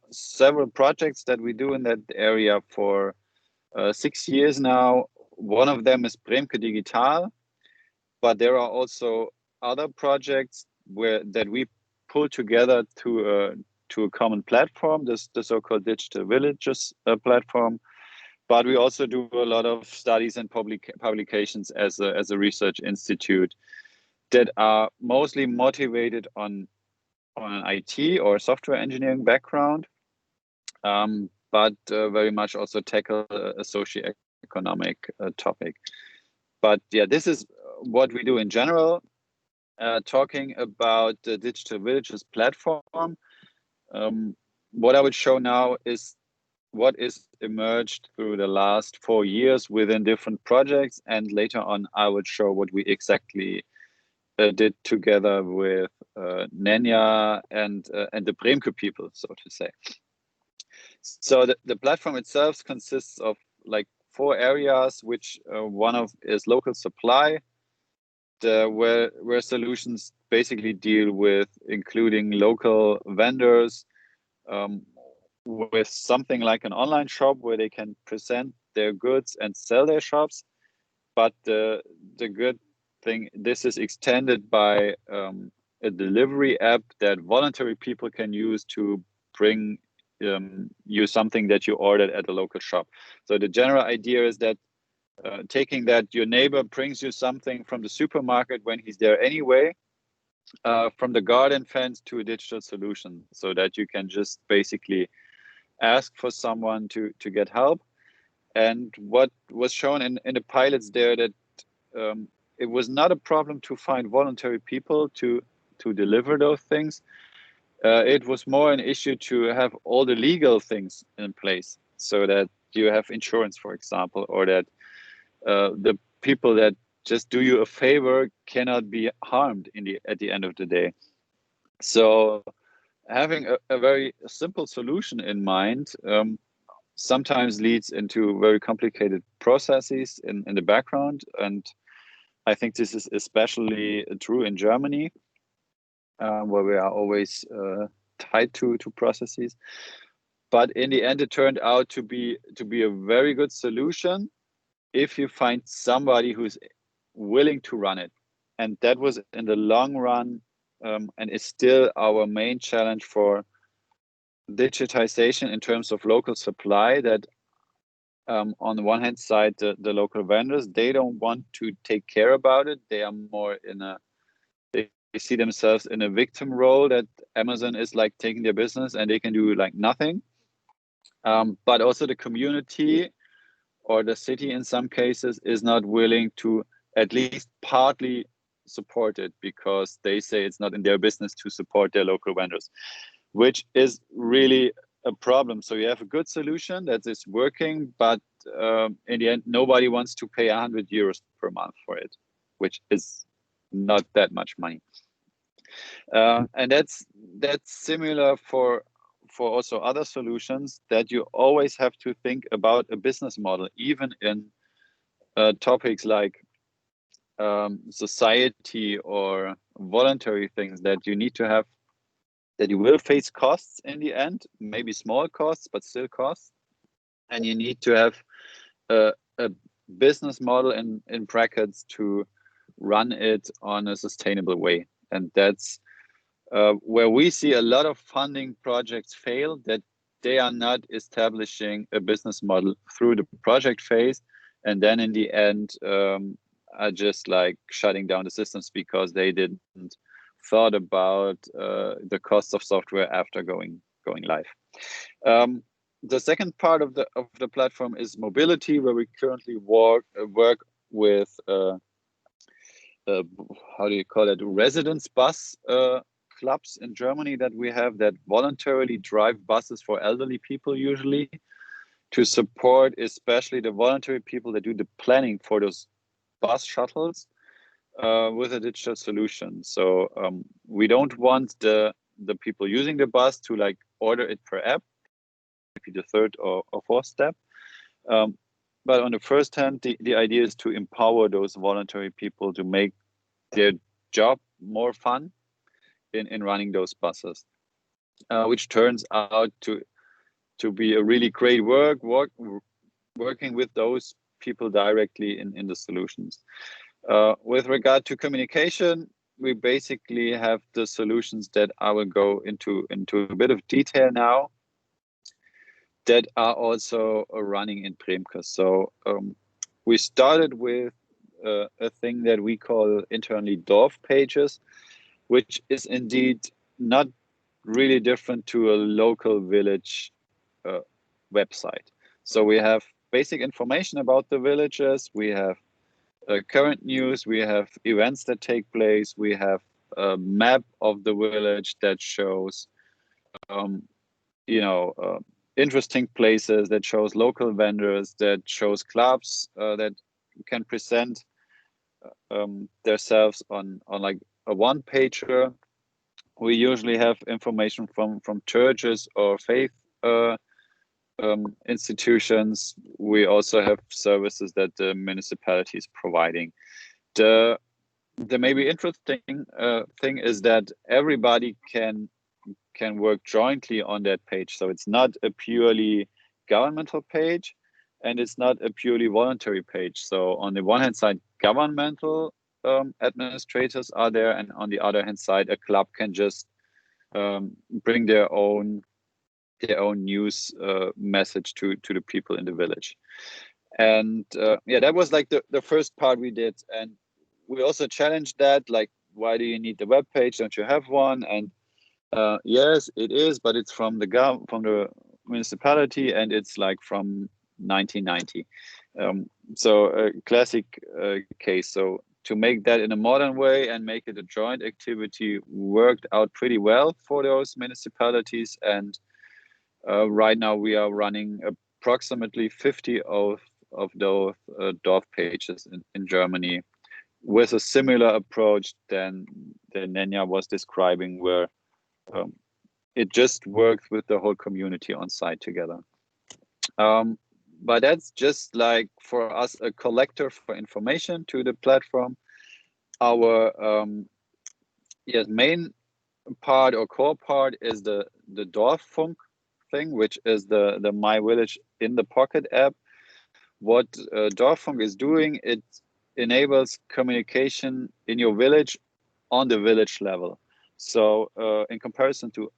Speaker 3: several projects that we do in that area for 6 years now. One of them is Bremke Digitale, but there are also other projects that we pull together to a common platform, the so-called Digital Villages platform. But we also do a lot of studies and publications as a research institute that are mostly motivated on an IT or software engineering background, but very much also tackle a socio-economic topic. But yeah, this is what we do in general. Talking about the Digital Villages platform, what I would show now is what is emerged through the last 4 years within different projects, and later on I would show what we exactly did together with Nenja and the Bremke people, so to say. So the platform itself consists of like 4 areas, which one of is local supply, where solutions basically deal with including local vendors with something like an online shop where they can present their goods and sell their shops. But the good thing, this is extended by a delivery app that voluntary people can use to bring you something that you ordered at a local shop. So the general idea is that taking that your neighbor brings you something from the supermarket when he's there anyway, from the garden fence to a digital solution, so that you can just basically ask for someone to get help. And what was shown in the pilots there, that it was not a problem to find voluntary people to deliver those things. It was more an issue to have all the legal things in place, so that you have insurance, for example, or that the people that just do you a favor cannot be harmed at the end of the day. So having a very simple solution in mind sometimes leads into very complicated processes in the background. And I think this is especially true in Germany, where we are always tied to processes. But in the end, it turned out to be a very good solution if you find somebody who's willing to run it. And that was in the long run, and is still our main challenge for digitization in terms of local supply, that on the one hand side, the local vendors, they don't want to take care about it. They are more they see themselves in a victim role, that Amazon is like taking their business and they can do like nothing. But also the community or the city in some cases is not willing to at least partly support it, because they say it's not in their business to support their local vendors, which is really a problem. So you have a good solution that is working, but in the end, nobody wants to pay 100 euros per month for it, which is not that much money. And that's similar for also other solutions, that you always have to think about a business model, even in topics like society or voluntary things that you need to have, that you will face costs in the end, maybe small costs, but still costs. And you need to have a business model in brackets to run it on a sustainable way. And that's where we see a lot of funding projects fail, that they are not establishing a business model through the project phase, and then in the end are just like shutting down the systems because they didn't thought about the costs of software after going live. The second part of the platform is mobility, where we currently work with how do you call it, residence bus clubs in Germany that we have, that voluntarily drive buses for elderly people, usually to support especially the voluntary people that do the planning for those bus shuttles with a digital solution. So we don't want the people using the bus to like order it per app, maybe the third or fourth step. But on the first hand, the idea is to empower those voluntary people to make their job more fun in running those buses, which turns out to be a really great working with those people directly in the solutions. With regard to communication, we basically have the solutions that I will go into a bit of detail now, that are also running in Bremke. So we started with a thing that we call internally Dorf pages, which is indeed not really different to a local village website. So we have basic information about the villages, we have current news, we have events that take place, we have a map of the village that shows interesting places, that shows local vendors, that shows clubs that can present themselves on like a one-pager. We usually have information from churches or faith institutions. We also have services that the municipality is providing. The maybe interesting thing is that everybody can work jointly on that page. So it's not a purely governmental page, and it's not a purely voluntary page. So on the one hand side, governmental administrators are there, and on the other hand side, a club can just bring their own news message to the people in the village. And that was like the first part we did. And we also challenged that, like, why do you need the web page? Don't you have one? And yes, it is, but it's from the municipality, and it's like from 1990. So a classic case. So to make that in a modern way and make it a joint activity worked out pretty well for those municipalities. And right now we are running approximately 50 of those Dorf pages in Germany, with a similar approach than Nenja was describing, where it just works with the whole community on site together. But that's just like for us a collector for information to the platform. Our main part or core part is the Dorffunk thing, which is the My Village in the Pocket app. What Dorffunk is doing, it enables communication in your village on the village level. So in comparison to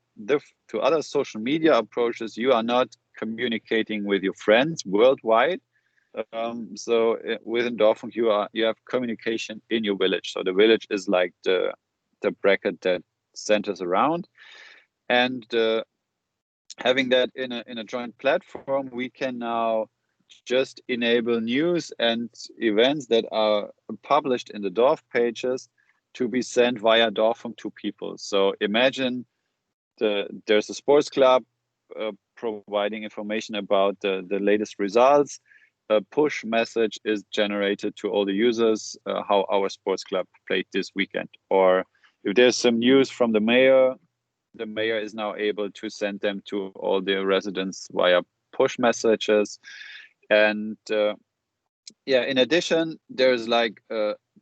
Speaker 3: other social media approaches, you are not communicating with your friends worldwide. So within Dorffunk, you have communication in your village. So the village is like the bracket that centers around, and having that in a joint platform, we can now just enable news and events that are published in the Dorf pages to be sent via Dorffunk to people. So imagine there's a sports club providing information about the latest results. A push message is generated to all the users how our sports club played this weekend. Or if there's some news from the mayor is now able to send them to all the residents via push messages. And yeah, in addition, there's like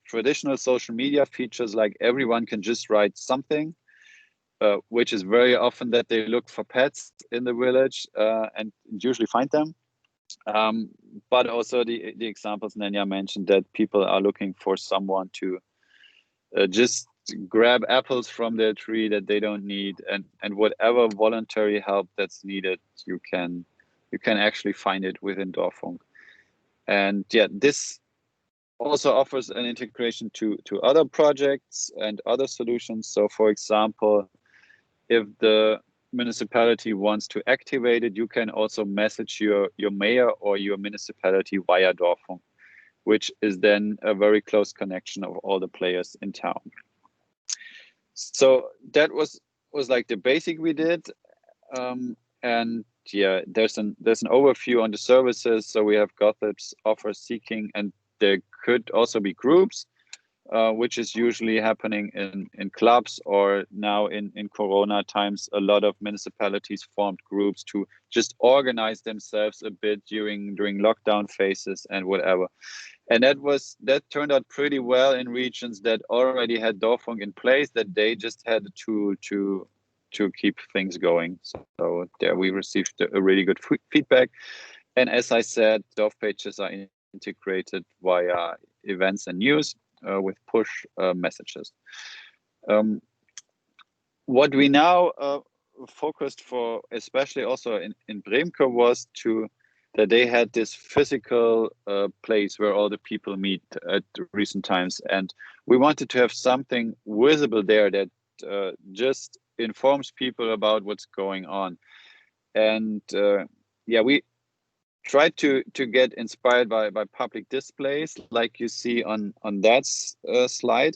Speaker 3: traditional social media features, like everyone can just write something, which is very often that they look for pets in the village and usually find them. But also the examples Nenja mentioned, that people are looking for someone to just grab apples from their tree that they don't need, and whatever voluntary help that's needed, you can actually find it within Dorfunk. And yeah, this also offers an integration to other projects and other solutions. So for example, if the municipality wants to activate it, you can also message your mayor or your municipality via Dorfunk, which is then a very close connection of all the players in town. So that was like the basic we did. And yeah, there's an overview on the services. So we have gossips, offers, seeking, and there could also be groups, which is usually happening in clubs, or now in Corona times, a lot of municipalities formed groups to just organize themselves a bit during lockdown phases and whatever. And that turned out pretty well in regions that already had Dorfunk in place, that they just had to keep things going. So there we received a really good feedback. And as I said, Dorf pages are integrated via events and news with push messages. What we now focused for, especially also in Bremke, was that they had this physical place where all the people meet at recent times. And we wanted to have something visible there that just informs people about what's going on. And yeah, we tried to get inspired by public displays like you see on that slide.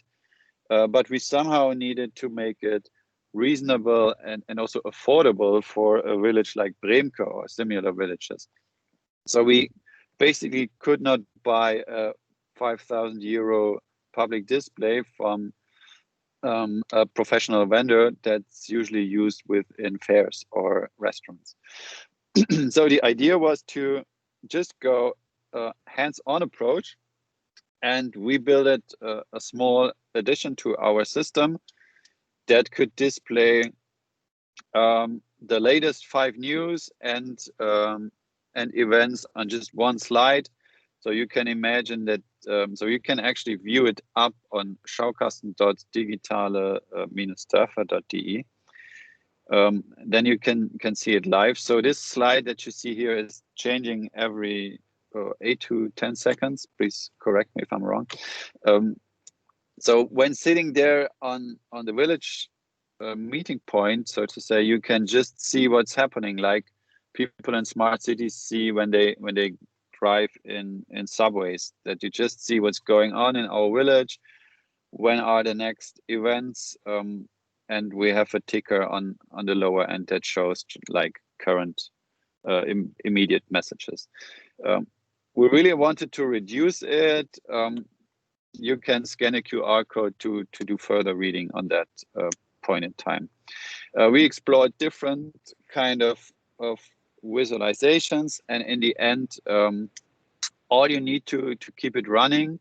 Speaker 3: But we somehow needed to make it reasonable and also affordable for a village like Bremke or similar villages. So we basically could not buy a 5,000 euro public display from a professional vendor that's usually used within fairs or restaurants. So the idea was to just go hands-on approach, and we built a small addition to our system that could display the latest 5 news and events on just one slide. So you can imagine that, so you can actually view it up on schaukasten.digitale-dörfer.de. Then you can see it live. So this slide that you see here is changing every 8 to 10 seconds. Please correct me if I'm wrong. So when sitting there on the village meeting point, so to say, you can just see what's happening, like people in smart cities see when they drive in subways, that you just see what's going on in our village, when are the next events, and we have a ticker on the lower end that shows like current immediate messages. We really wanted to reduce it. You can scan a QR code to do further reading on that point in time. We explored different kind of visualizations, and in the end, all you need to keep it running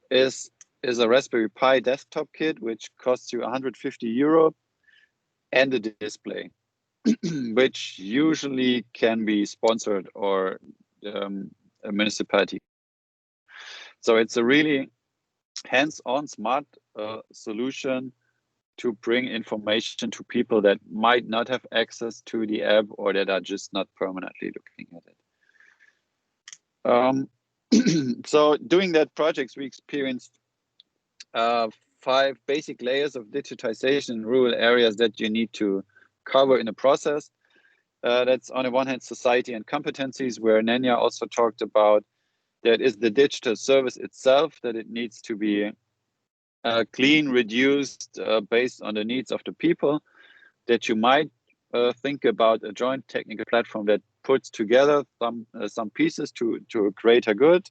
Speaker 3: is a Raspberry Pi desktop kit, which costs you 150 euro, and a display, which usually can be sponsored or a municipality. So it's a really hands-on smart solution to bring information to people that might not have access to the app or that are just not permanently looking at it. So doing that projects, we experienced 5 basic layers of digitization in rural areas that you need to cover in a process. That's on the one hand, society and competencies, where Nenja also talked about. That is the digital service itself, that it needs to be clean, reduced, based on the needs of the people, that you might think about a joint technical platform that puts together some pieces to a greater good,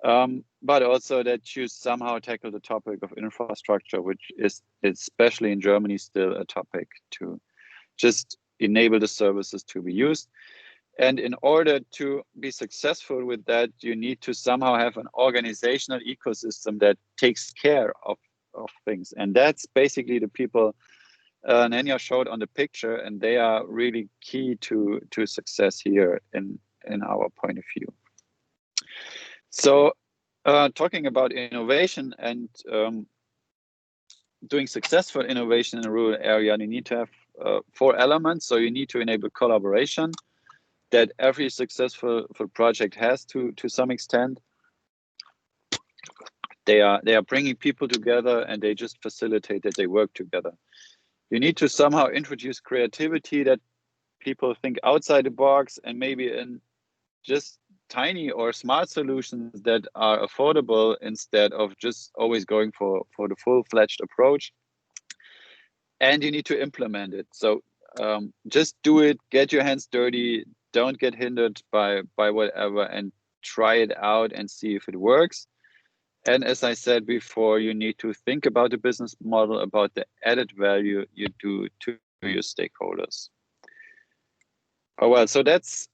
Speaker 3: but also that you somehow tackle the topic of infrastructure, which is especially in Germany still a topic, to just enable the services to be used. And in order to be successful with that, you need to somehow have an organizational ecosystem that takes care of things. And that's basically the people Nenja showed on the picture, and they are really key to success here in our point of view. So talking about innovation and doing successful innovation in a rural area, you need to have 4 elements. So you need to enable collaboration that every successful project has to some extent. They are bringing people together, and they just facilitate that they work together. You need to somehow introduce creativity, that people think outside the box and maybe in just tiny or smart solutions that are affordable instead of just always going for the full-fledged approach. And you need to implement it. So just do it, get your hands dirty, don't get hindered by whatever, and try it out and see if it works. And as I said before, you need to think about the business model, about the added value you do to your stakeholders. Oh, well, so that's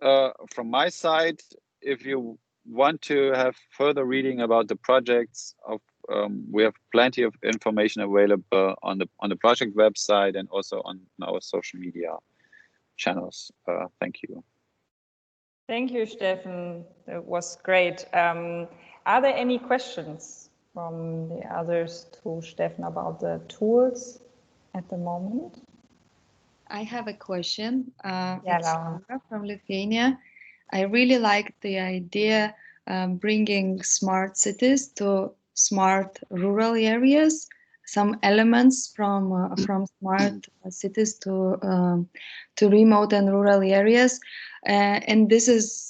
Speaker 3: from my side. If you want to have further reading about the projects, we have plenty of information available on the project website and also on our social media channels. Thank you.
Speaker 1: Thank you, Steffen. It was great. Are there any questions from the others to Steffen about the tools at the moment?
Speaker 5: I have a question.
Speaker 1: Yeah,
Speaker 5: It's Laura from Lithuania. I really like the idea bringing smart cities to smart rural areas. Some elements from smart cities to remote and rural areas, and this is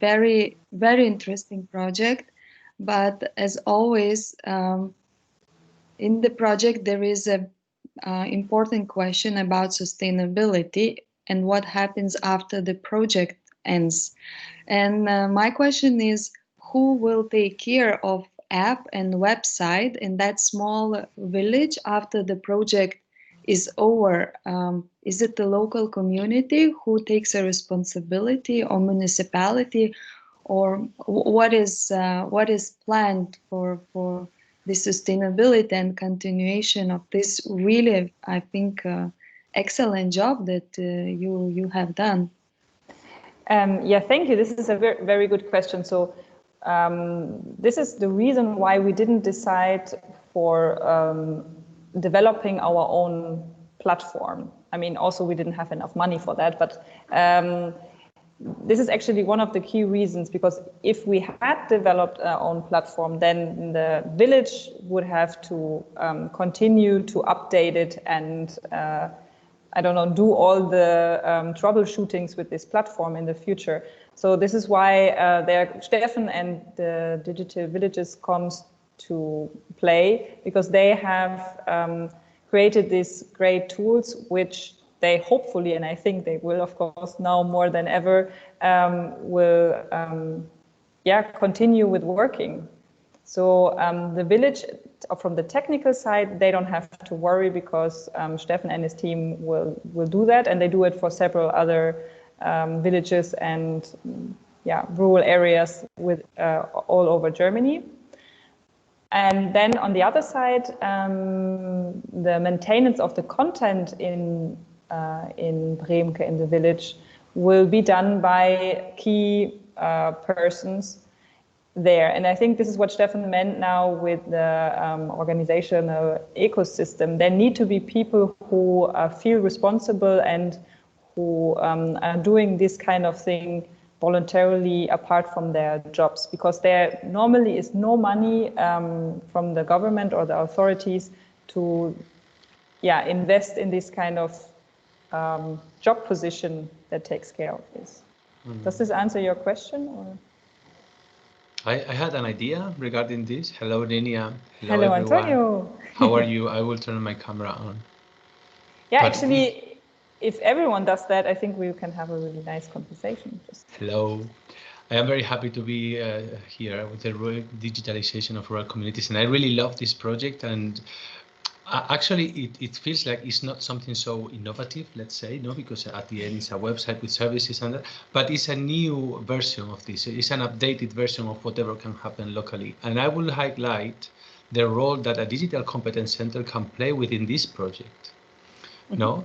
Speaker 5: very interesting project. But as always, in the project there is a important question about sustainability and what happens after the project ends. And my question is, who will take care of app and website in that small village after the project is over? Is it the local community who takes a responsibility, or municipality, or what is planned for the sustainability and continuation of this really, I think, excellent job that you have done?
Speaker 1: Yeah, thank you. This is a very good question. So this is the reason why we didn't decide for developing our own platform. I mean, also we didn't have enough money for that, but this is actually one of the key reasons, because if we had developed our own platform, then the village would have to continue to update it and I don't know, do all the troubleshootings with this platform in the future. So this is why Steffen and the Digital Villages comes to play, because they have created these great tools, which they hopefully, and I think they will, of course, now more than ever, will continue with working. So the village, from the technical side, they don't have to worry, because Steffen and his team will do that, and they do it for several other villages and rural areas with all over Germany. And then on the other side, the maintenance of the content in Bremke, in the village, will be done by key persons there. And I think this is what Steffen meant now with the organizational ecosystem. There need to be people who feel responsible and who are doing this kind of thing voluntarily apart from their jobs, because there normally is no money from the government or the authorities to invest in this kind of job position that takes care of this. Does this answer your question? Or?
Speaker 19: I had an idea regarding this. Hello, Nenja.
Speaker 1: Hello,
Speaker 19: everyone.
Speaker 1: Antonio.
Speaker 19: How are you? I will turn my camera on.
Speaker 1: Yeah, but actually, if everyone does that, I think we can have a really nice conversation.
Speaker 19: Hello. I am very happy to be here with the digitalization of rural communities, and I really love this project. And Actually, it feels like it's not something so innovative, let's say, no, because at the end it's a website with services and that, but it's a new version of this. It's an updated version of whatever can happen locally. And I will highlight the role that a digital competence center can play within this project. No,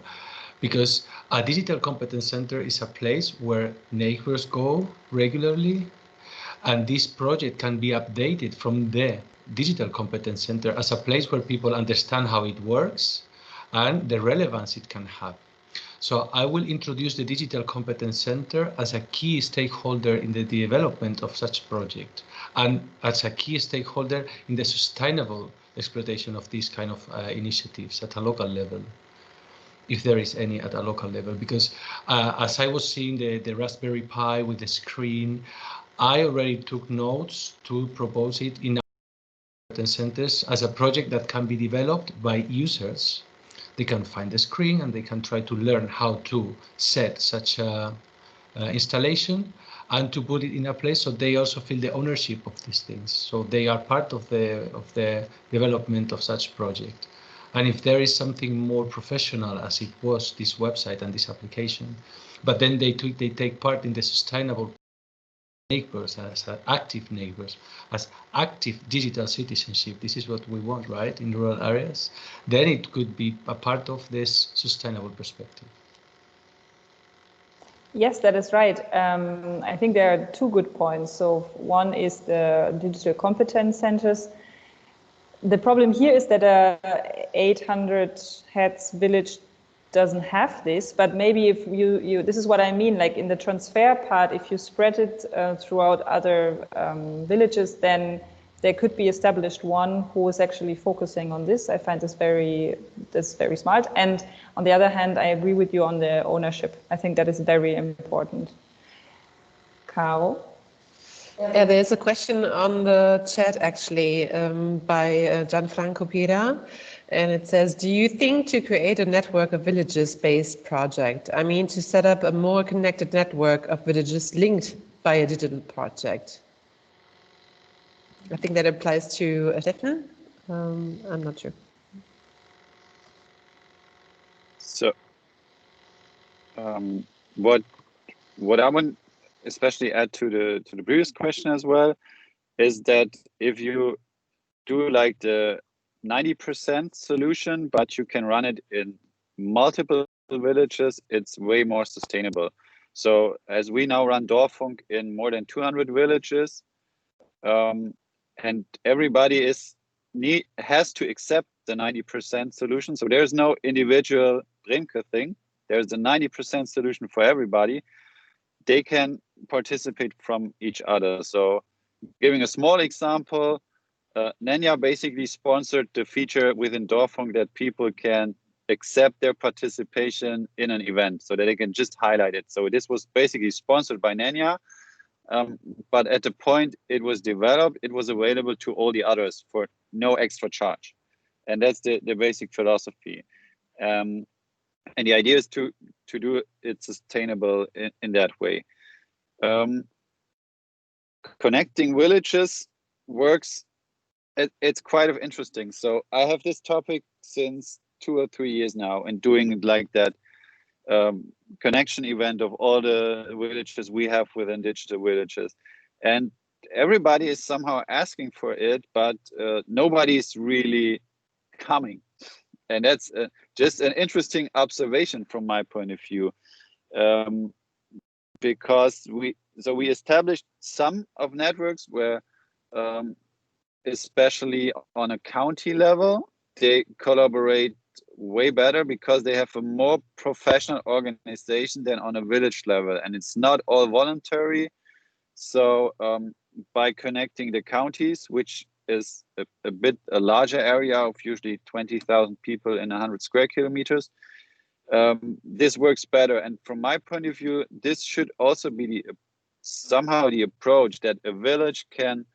Speaker 19: because a digital competence center is a place where neighbors go regularly, and this project can be updated from the Digital Competence Center as a place where people understand how it works and the relevance it can have. So I will introduce the Digital Competence Center as a key stakeholder in the development of such project and as a key stakeholder in the sustainable exploitation of these kind of initiatives at a local level, if there is any at a local level. Because as I was seeing the Raspberry Pi with the screen, I already took notes to propose it in our centers as a project that can be developed by users. They can find the screen and they can try to learn how to set such a installation and to put it in a place so they also feel the ownership of these things. So they are part of the development of such project. And if there is something more professional, as it was this website and this application, but then they take part in the sustainable neighbors, as active neighbors, as active digital citizenship. This is what we want, right, in rural areas. Then it could be a part of this sustainable perspective.
Speaker 1: Yes, that is right. I think there are two good points. So one is the digital competence centers. The problem here is that a 800 heads village doesn't have this, but maybe if you this is what I mean, like in the transfer part, if you spread it throughout other villages, then there could be established one who is actually focusing on this. I find this very smart. And on the other hand, I agree with you on the ownership. I think that is very important. Caro?
Speaker 6: Yeah, there's a question on the chat actually by Gianfranco Pira. And it says, do you think to create a network of villages-based project, I mean to set up a more connected network of villages linked by a digital project? I think that applies to Steffen. I'm not sure.
Speaker 3: So what I would especially add to the previous question as well is that if you do like the 90% solution, but you can run it in multiple villages, it's way more sustainable. So as we now run Dorffunk in more than 200 villages, and everybody has to accept the 90% solution. So there's no individual Bremke thing. There's a 90% solution for everybody. They can participate from each other. So giving a small example, Nenja basically sponsored the feature within Dorffunk that people can accept their participation in an event so that they can just highlight it. So this was basically sponsored by Nenja, but at the point it was developed, it was available to all the others for no extra charge. And that's the basic philosophy. And the idea is to do it sustainable in that way. Connecting villages works. It's quite interesting. So I have this topic since 2 or 3 years now and doing like that connection event of all the villages we have within digital villages. And everybody is somehow asking for it, but nobody is really coming. And that's just an interesting observation from my point of view. Because we established some of networks where especially on a county level, they collaborate way better because they have a more professional organization than on a village level, and it's not all voluntary. So by connecting the counties, which is a larger area of usually 20,000 people in 100 square kilometers, this works better. And from my point of view, this should also be somehow the approach that a village can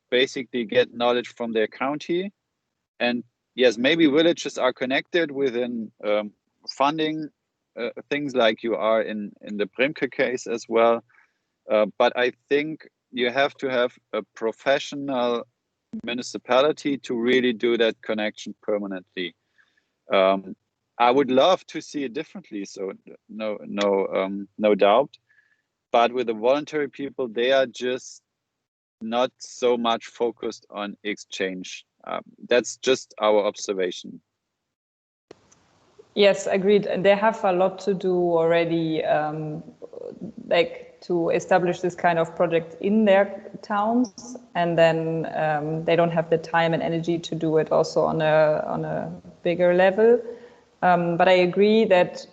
Speaker 3: basically get knowledge from their county. And yes, maybe villages are connected within funding things like you are in the Bremke case as well. But I think you have to have a professional municipality to really do that connection permanently. I would love to see it differently, so no doubt. But with the voluntary people, they are just not so much focused on exchange. That's just our observation.
Speaker 1: Yes, agreed. And they have a lot to do already, like to establish this kind of project in their towns, and then they don't have the time and energy to do it also on a bigger level. But I agree that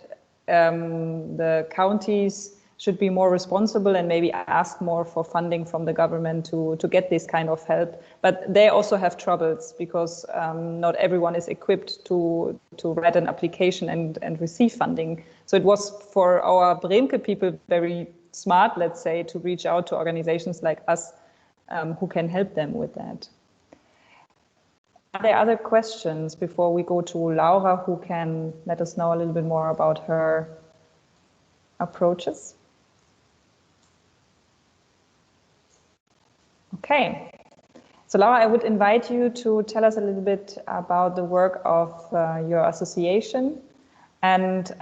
Speaker 1: the counties should be more responsible and maybe ask more for funding from the government to get this kind of help. But they also have troubles because not everyone is equipped to write an application and receive funding. So it was for our Bremke people very smart, let's say, to reach out to organizations like us who can help them with that. Are there other questions before we go to Laura, who can let us know a little bit more about her approaches? Okay, so Laura, I would invite you to tell us a little bit about the work of your association. And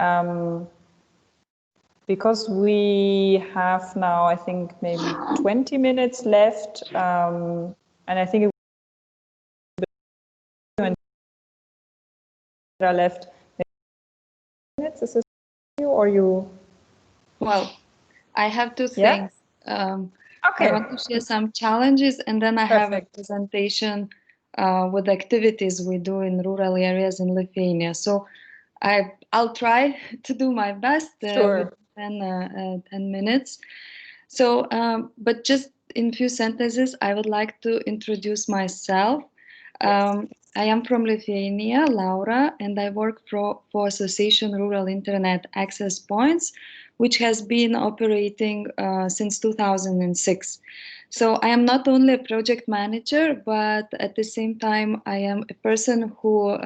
Speaker 1: because we have now, I think, maybe 20 minutes left, and I think left minutes, is this you or you?
Speaker 5: Well, I have two
Speaker 1: Yeah?
Speaker 5: things.
Speaker 1: Okay.
Speaker 5: I want to share some challenges, and then I have a presentation with activities we do in rural areas in Lithuania. So I'll try to do my best with 10 minutes. So, but just in few sentences, I would like to introduce myself. I am from Lithuania, Laura, and I work for Association Rural Internet Access Points, which has been operating since 2006. So I am not only a project manager, but at the same time, I am a person who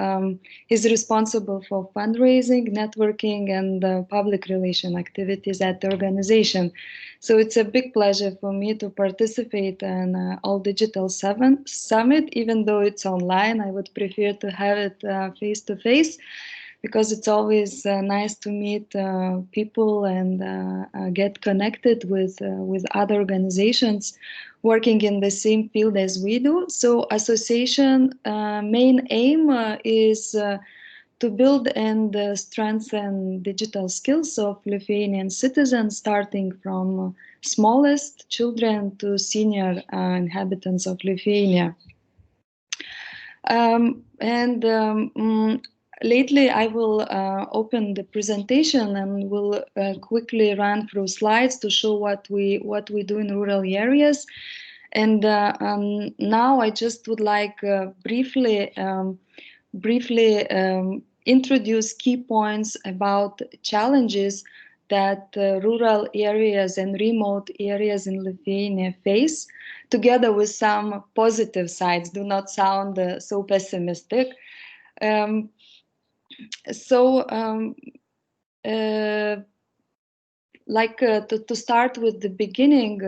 Speaker 5: is responsible for fundraising, networking, and public relation activities at the organization. So it's a big pleasure for me to participate in All Digital Summit, even though it's online. I would prefer to have it face-to-face, because it's always nice to meet people and get connected with other organizations working in the same field as we do. So association main aim is to build and strengthen digital skills of Lithuanian citizens, starting from smallest children to senior inhabitants of Lithuania. Lately, I will open the presentation and will quickly run through slides to show what we do in rural areas. And now I just would like briefly introduce key points about challenges that rural areas and remote areas in Lithuania face, together with some positive sides. Do not sound so pessimistic. To start with the beginning,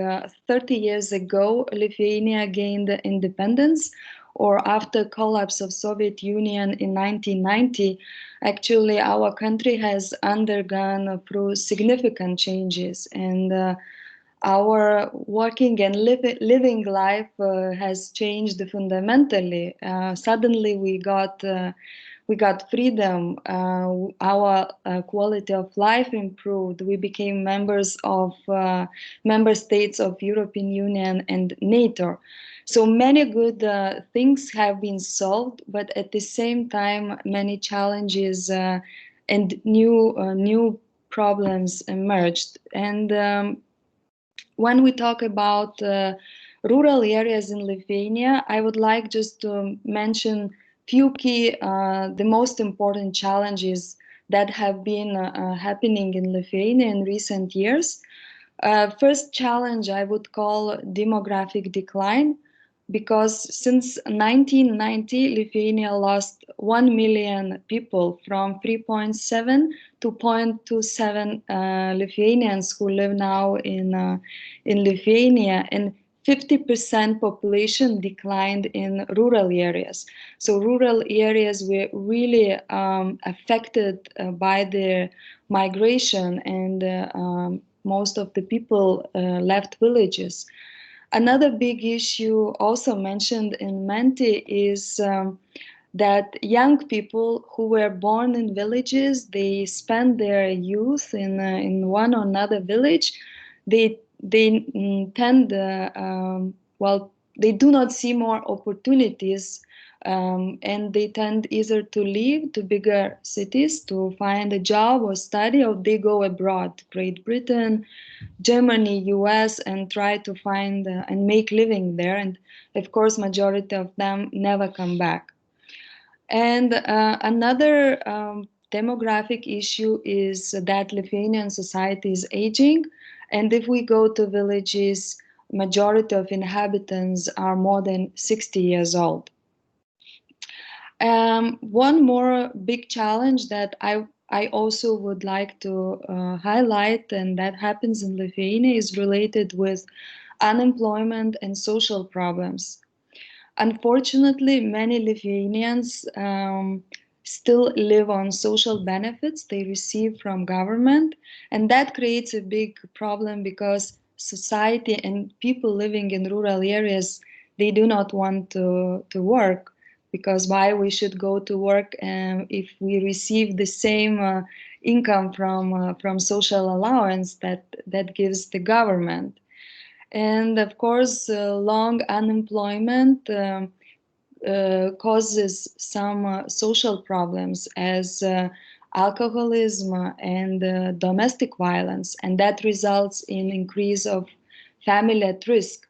Speaker 5: 30 years ago, Lithuania gained independence, or after collapse of Soviet Union in 1990, actually our country has undergone through significant changes, and our working and living life has changed fundamentally. Suddenly we got freedom, our quality of life improved, we became members of member states of European Union and NATO. So many good things have been solved, but at the same time, many challenges and new problems emerged. And when we talk about rural areas in Lithuania, I would like just to mention few key, the most important challenges that have been happening in Lithuania in recent years. First challenge I would call demographic decline, because since 1990, Lithuania lost 1 million people, from 3.7 to 0.27 Lithuanians who live now in Lithuania, and 50% population declined in rural areas. So rural areas were really affected by the migration, and most of the people left villages. Another big issue also mentioned in Menti is that young people who were born in villages, they spend their youth in one or another village. They tend they do not see more opportunities, and they tend either to leave to bigger cities to find a job or study, or they go abroad, Great Britain, Germany, US, and try to find and make living there. And of course, majority of them never come back. And another demographic issue is that Lithuanian society is aging. And if we go to villages, majority of inhabitants are more than 60 years old. One more big challenge that I also would like to highlight, and that happens in Lithuania, is related with unemployment and social problems. Unfortunately, many Lithuanians still live on social benefits they receive from government, and that creates a big problem because society and people living in rural areas, they do not want to work, because why we should go to work if we receive the same income from social allowance that gives the government. And of course, long unemployment causes some social problems as alcoholism and domestic violence, and that results in increase of family at risk.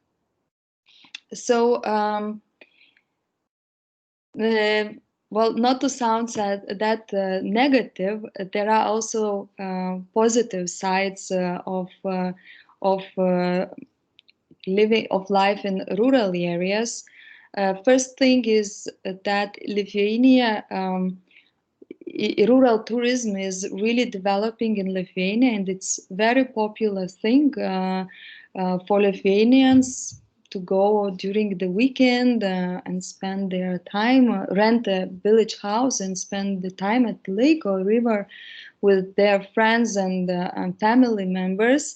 Speaker 5: So, well, not to sound that negative, there are also positive sides of life in rural areas. First thing is that Lithuania, rural tourism is really developing in Lithuania, and it's very popular thing for Lithuanians to go during the weekend and spend their time, rent a village house and spend the time at the lake or river with their friends and family members.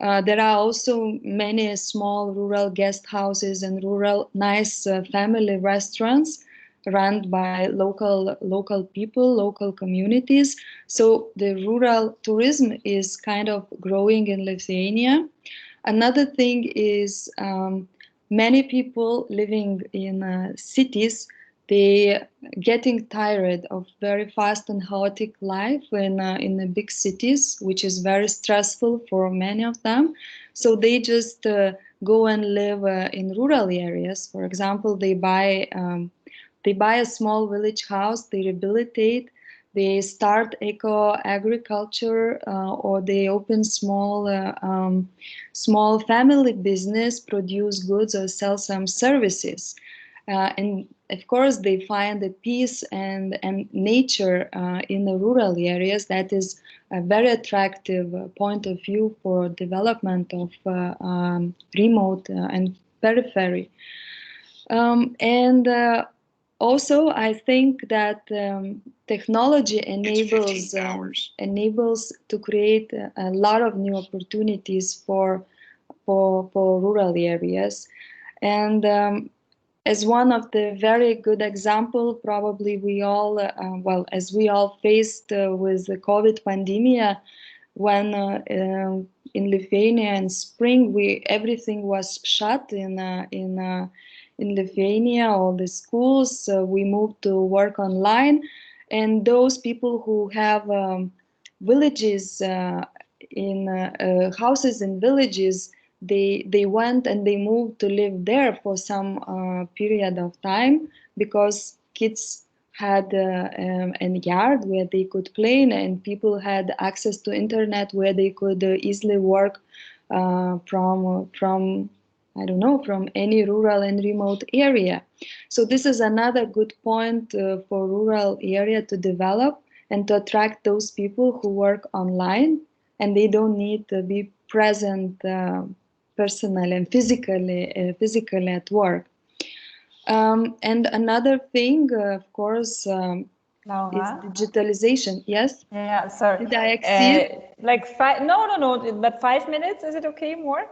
Speaker 5: There are also many small rural guest houses and rural nice family restaurants run by local people, local communities. So the rural tourism is kind of growing in Lithuania. Another thing is many people living in cities, they getting tired of very fast and chaotic life in the big cities, which is very stressful for many of them. So they just go and live in rural areas. For example, they buy a small village house, they rehabilitate, they start eco-agriculture, or they open small family business, produce goods or sell some services. And of course, they find the peace and nature in the rural areas. That is a very attractive point of view for development of remote and periphery. Also, I think that technology enables to create a lot of new opportunities for rural areas. And as one of the very good example, probably we all, as we all faced with the COVID pandemic, when in Lithuania in spring, everything was shut in Lithuania, all the schools, we moved to work online, and those people who have villages houses in villages, they went and they moved to live there for some period of time, because kids had a yard where they could play, and people had access to internet where they could easily work from I don't know, from any rural and remote area. So this is another good point for rural area to develop and to attract those people who work online, and they don't need to be present personally and physically at work. And another thing, of course, is digitalization. Yes?
Speaker 1: Yeah, sorry.
Speaker 5: Did I exceed?
Speaker 1: Like 5, no, but 5 minutes, is it okay more?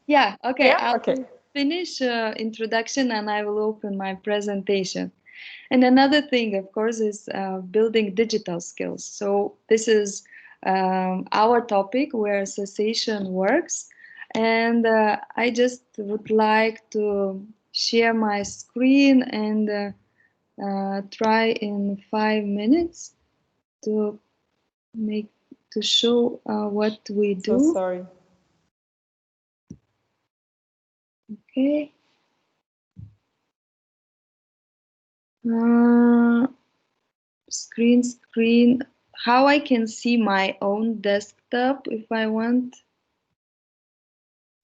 Speaker 5: Yeah, okay.
Speaker 1: Yeah?
Speaker 5: I'll
Speaker 1: Okay.
Speaker 5: finish introduction and I will open my presentation. And another thing, of course, is building digital skills. So this is our topic where association works. And I just would like to share my screen and try in 5 minutes to show what we do.
Speaker 1: So sorry.
Speaker 5: Okay. Screen. How I can see my own desktop if I want?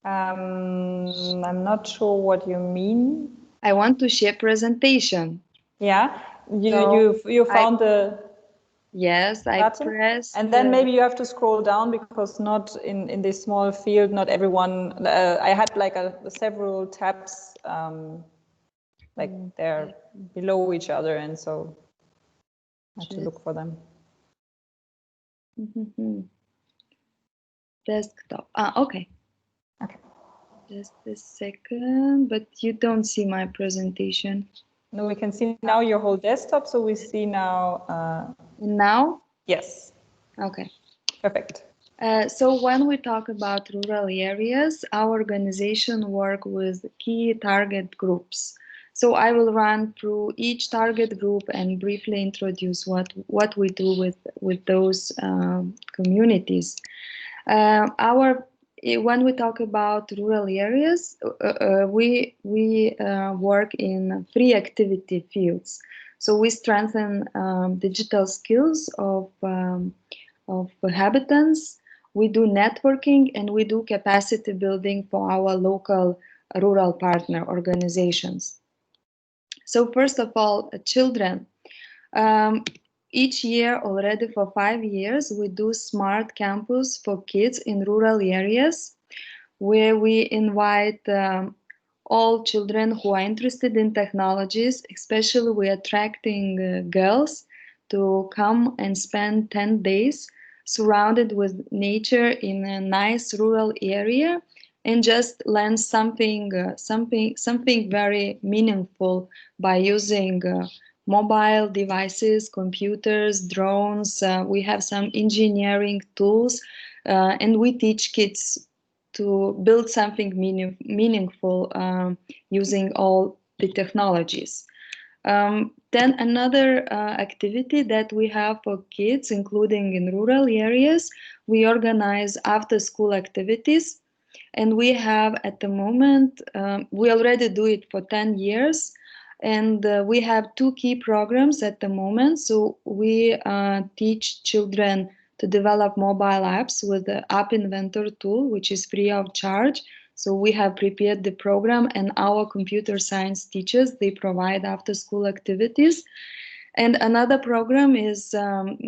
Speaker 1: I'm not sure what you mean.
Speaker 5: I want to share presentation.
Speaker 1: Yeah, you found the
Speaker 5: yes, I pressed,
Speaker 1: and then maybe you have to scroll down because not in this small field, not everyone. I had like several tabs, like they're below each other, and so I had to look for them.
Speaker 5: Desktop. Okay.
Speaker 1: Okay.
Speaker 5: Just a second, but you don't see my presentation.
Speaker 1: No, we can see now your whole desktop, so we see now.
Speaker 5: Now?
Speaker 1: Yes.
Speaker 5: Okay.
Speaker 1: Perfect.
Speaker 5: So when we talk about rural areas, our organization work with key target groups. So I will run through each target group and briefly introduce what we do with those communities. When we talk about rural areas, we work in 3 activity fields. So we strengthen digital skills of inhabitants, we do networking, and we do capacity building for our local rural partner organizations. So first of all, children. Each year, already for 5 years, we do Smart Campus for kids in rural areas, where we invite all children who are interested in technologies. Especially we're attracting girls to come and spend 10 days surrounded with nature in a nice rural area and just learn something very meaningful by using mobile devices, computers, drones. We have some engineering tools, and we teach kids to build something meaningful using all the technologies. Then another activity that we have for kids, including in rural areas, we organize after-school activities. And we have at the moment, we already do it for 10 years. And we have 2 key programs at the moment. So we teach children to develop mobile apps with the App Inventor tool, which is free of charge. So we have prepared the program, and our computer science teachers, they provide after-school activities. And another program is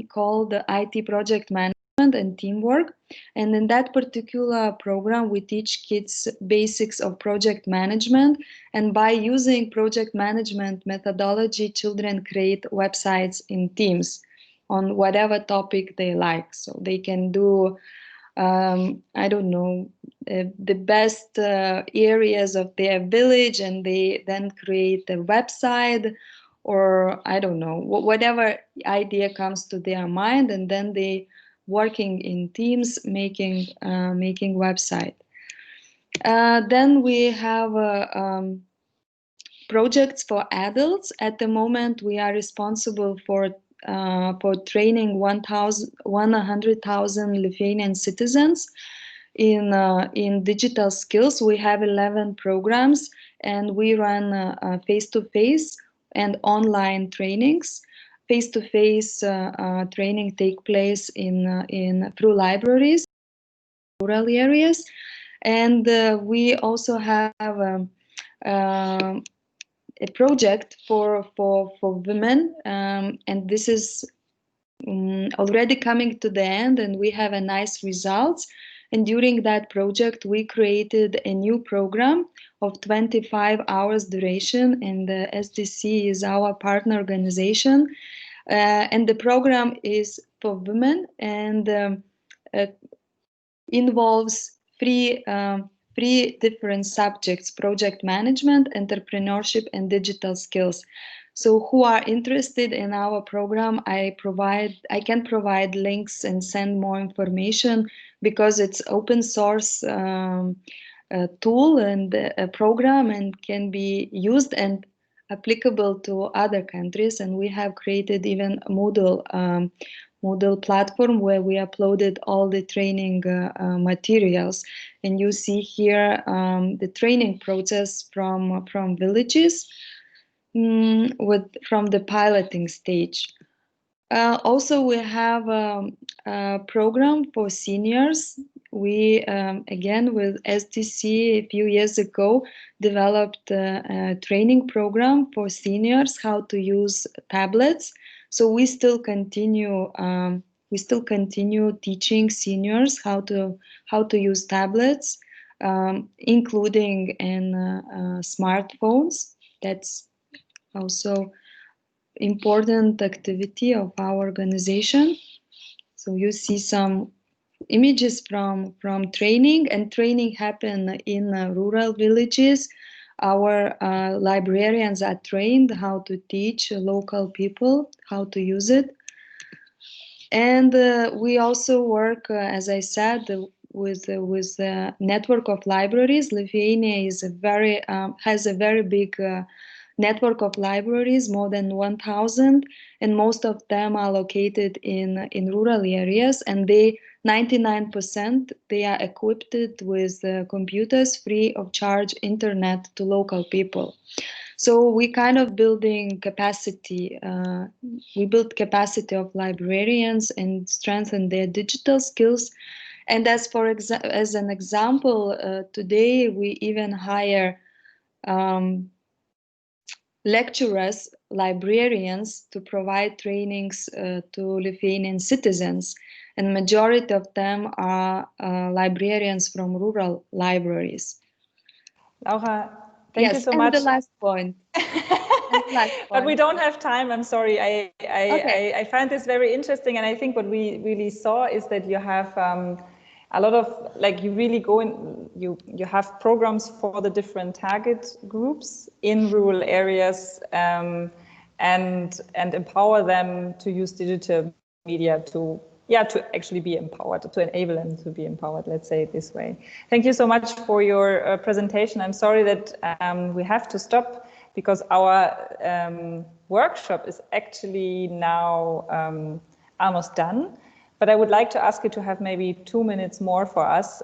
Speaker 5: called the IT Project Management and Teamwork. And in that particular program, we teach kids basics of project management. And by using project management methodology, children create websites in teams on whatever topic they like. So they can do, I don't know, the best areas of their village, and they then create a website, or I don't know, whatever idea comes to their mind, and then they working in teams making website. Then we have projects for adults. At the moment, we are responsible for training 100,000 Lithuanian citizens in digital skills. We have 11 programs, and we run face-to-face and online trainings. Face-to-face training take place through libraries, rural areas, and we also have a project for women, and this is already coming to the end, and we have a nice results. And during that project, we created a new program of 25 hours duration, and the SDC is our partner organization. And the program is for women and involves three different subjects: project management, entrepreneurship, and digital skills. So who are interested in our program, I can provide links and send more information, because it's open source tool and a program, and can be used and applicable to other countries. And we have created even a Moodle platform where we uploaded all the training materials. And you see here the training process from villages from the piloting stage. Also, we have a program for seniors. We, again, with SDC a few years ago, developed a training program for seniors how to use tablets. So we still continue teaching seniors how to use tablets, including in smartphones. That's also important activity of our organization. So you see some images from training, and training happen in rural villages. Our librarians are trained how to teach local people how to use it. And we also work, as I said, with a network of libraries. Lithuania is has a very big network of libraries, more than 1,000, and most of them are located in rural areas, and 99% they are equipped with computers, free of charge internet to local people. So we kind of building capacity. We build capacity of librarians and strengthen their digital skills. And as an example, today we even hire lecturers, librarians, to provide trainings to Lithuanian citizens, and majority of them are librarians from rural libraries.
Speaker 1: Laura, thank you so much.
Speaker 5: And the last point.
Speaker 1: But we don't have time. I'm sorry. I find this very interesting, and I think what we really saw is that you have a lot of, like, you really go in, you have programs for the different target groups in rural areas, and empower them to use digital media to actually be empowered, to enable them to be empowered, let's say it this way. Thank you so much for your presentation. I'm sorry that we have to stop, because our workshop is actually now almost done. But I would like to ask you to have maybe 2 minutes more for us,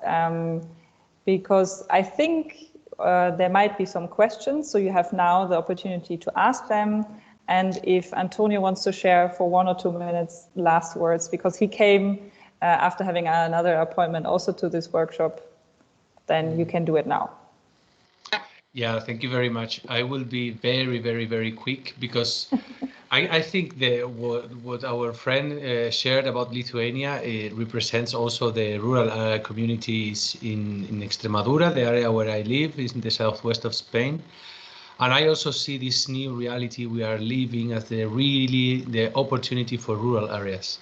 Speaker 1: because I think there might be some questions. So you have now the opportunity to ask them. And if Antonio wants to share for 1 or 2 minutes last words, because he came after having another appointment also to this workshop, then you can do it now.
Speaker 19: Yeah, thank you very much. I will be very, very, very quick, because I think what our friend shared about Lithuania, it represents also the rural communities in Extremadura, the area where I live, is in the southwest of Spain. And I also see this new reality we are living as the opportunity for rural areas.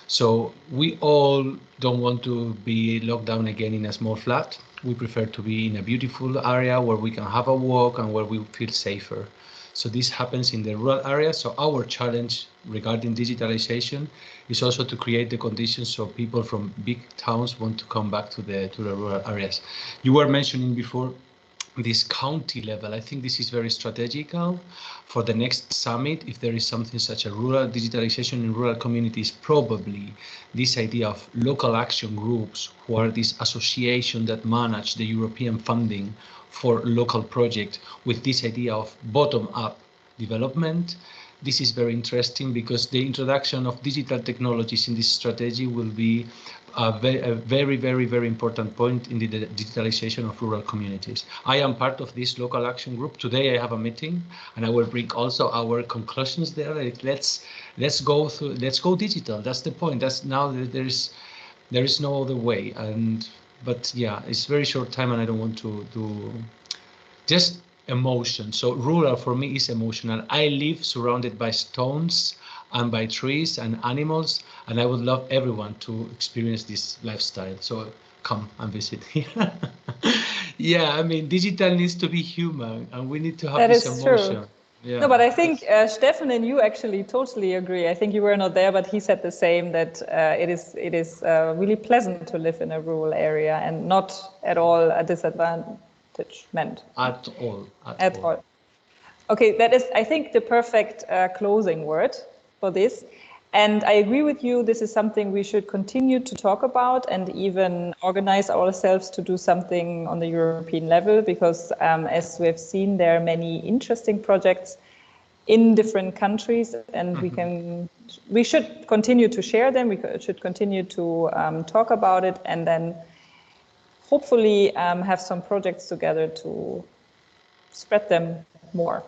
Speaker 19: So we all don't want to be locked down again in a small flat. We prefer to be in a beautiful area where we can have a walk and where we feel safer. So this happens in the rural areas. So our challenge regarding digitalization is also to create the conditions so people from big towns want to come back to the rural areas. You were mentioning before this county level. I think this is very strategical for the next summit. If there is something such a rural digitalization in rural communities, probably this idea of local action groups, who are this association that manage the European funding for local projects, with this idea of bottom-up development. This is very interesting, because the introduction of digital technologies in this strategy will be a very, very, very important point in the digitalization of rural communities. I am part of this local action group. Today I have a meeting, and I will bring also our conclusions there. Like, let's go digital. That's the point. That's now that there is no other way. And but yeah, it's very short time, and I don't want to do just emotion. So rural for me is emotional. I live surrounded by stones and by trees and animals, and I would love everyone to experience this lifestyle. So come and visit here. Yeah, I mean, digital needs to be human, and we need to have
Speaker 1: That
Speaker 19: this
Speaker 1: is
Speaker 19: emotion.
Speaker 1: true.
Speaker 19: Yeah.
Speaker 1: No, but I think Steffen and you actually totally agree. I think you were not there, but he said the same, that it is really pleasant to live in a rural area and not at all a disadvantagement.
Speaker 19: At all.
Speaker 1: At all. Okay, that is, I think, the perfect closing word for this. And I agree with you, this is something we should continue to talk about and even organize ourselves to do something on the European level, because as we have seen, there are many interesting projects in different countries, and we should continue to share them, we should continue to talk about it, and then hopefully have some projects together to spread them more.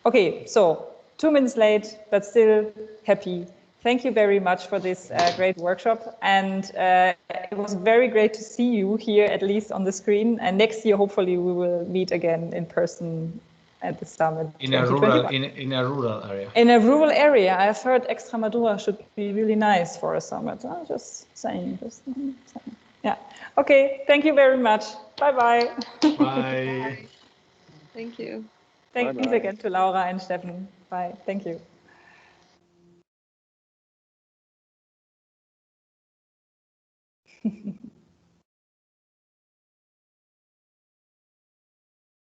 Speaker 1: Okay, so 2 minutes late, but still happy. Thank you very much for this great workshop. And it was very great to see you here, at least on the screen. And next year, hopefully, we will meet again in person at the summit.
Speaker 19: In a rural area.
Speaker 1: In a rural area. I've heard Extremadura should be really nice for a summit. Just saying. Yeah. Okay, thank you very much. Bye-bye.
Speaker 19: Bye.
Speaker 5: Thank you.
Speaker 1: Thanks again to Laura and Steffen. Bye. Thank you.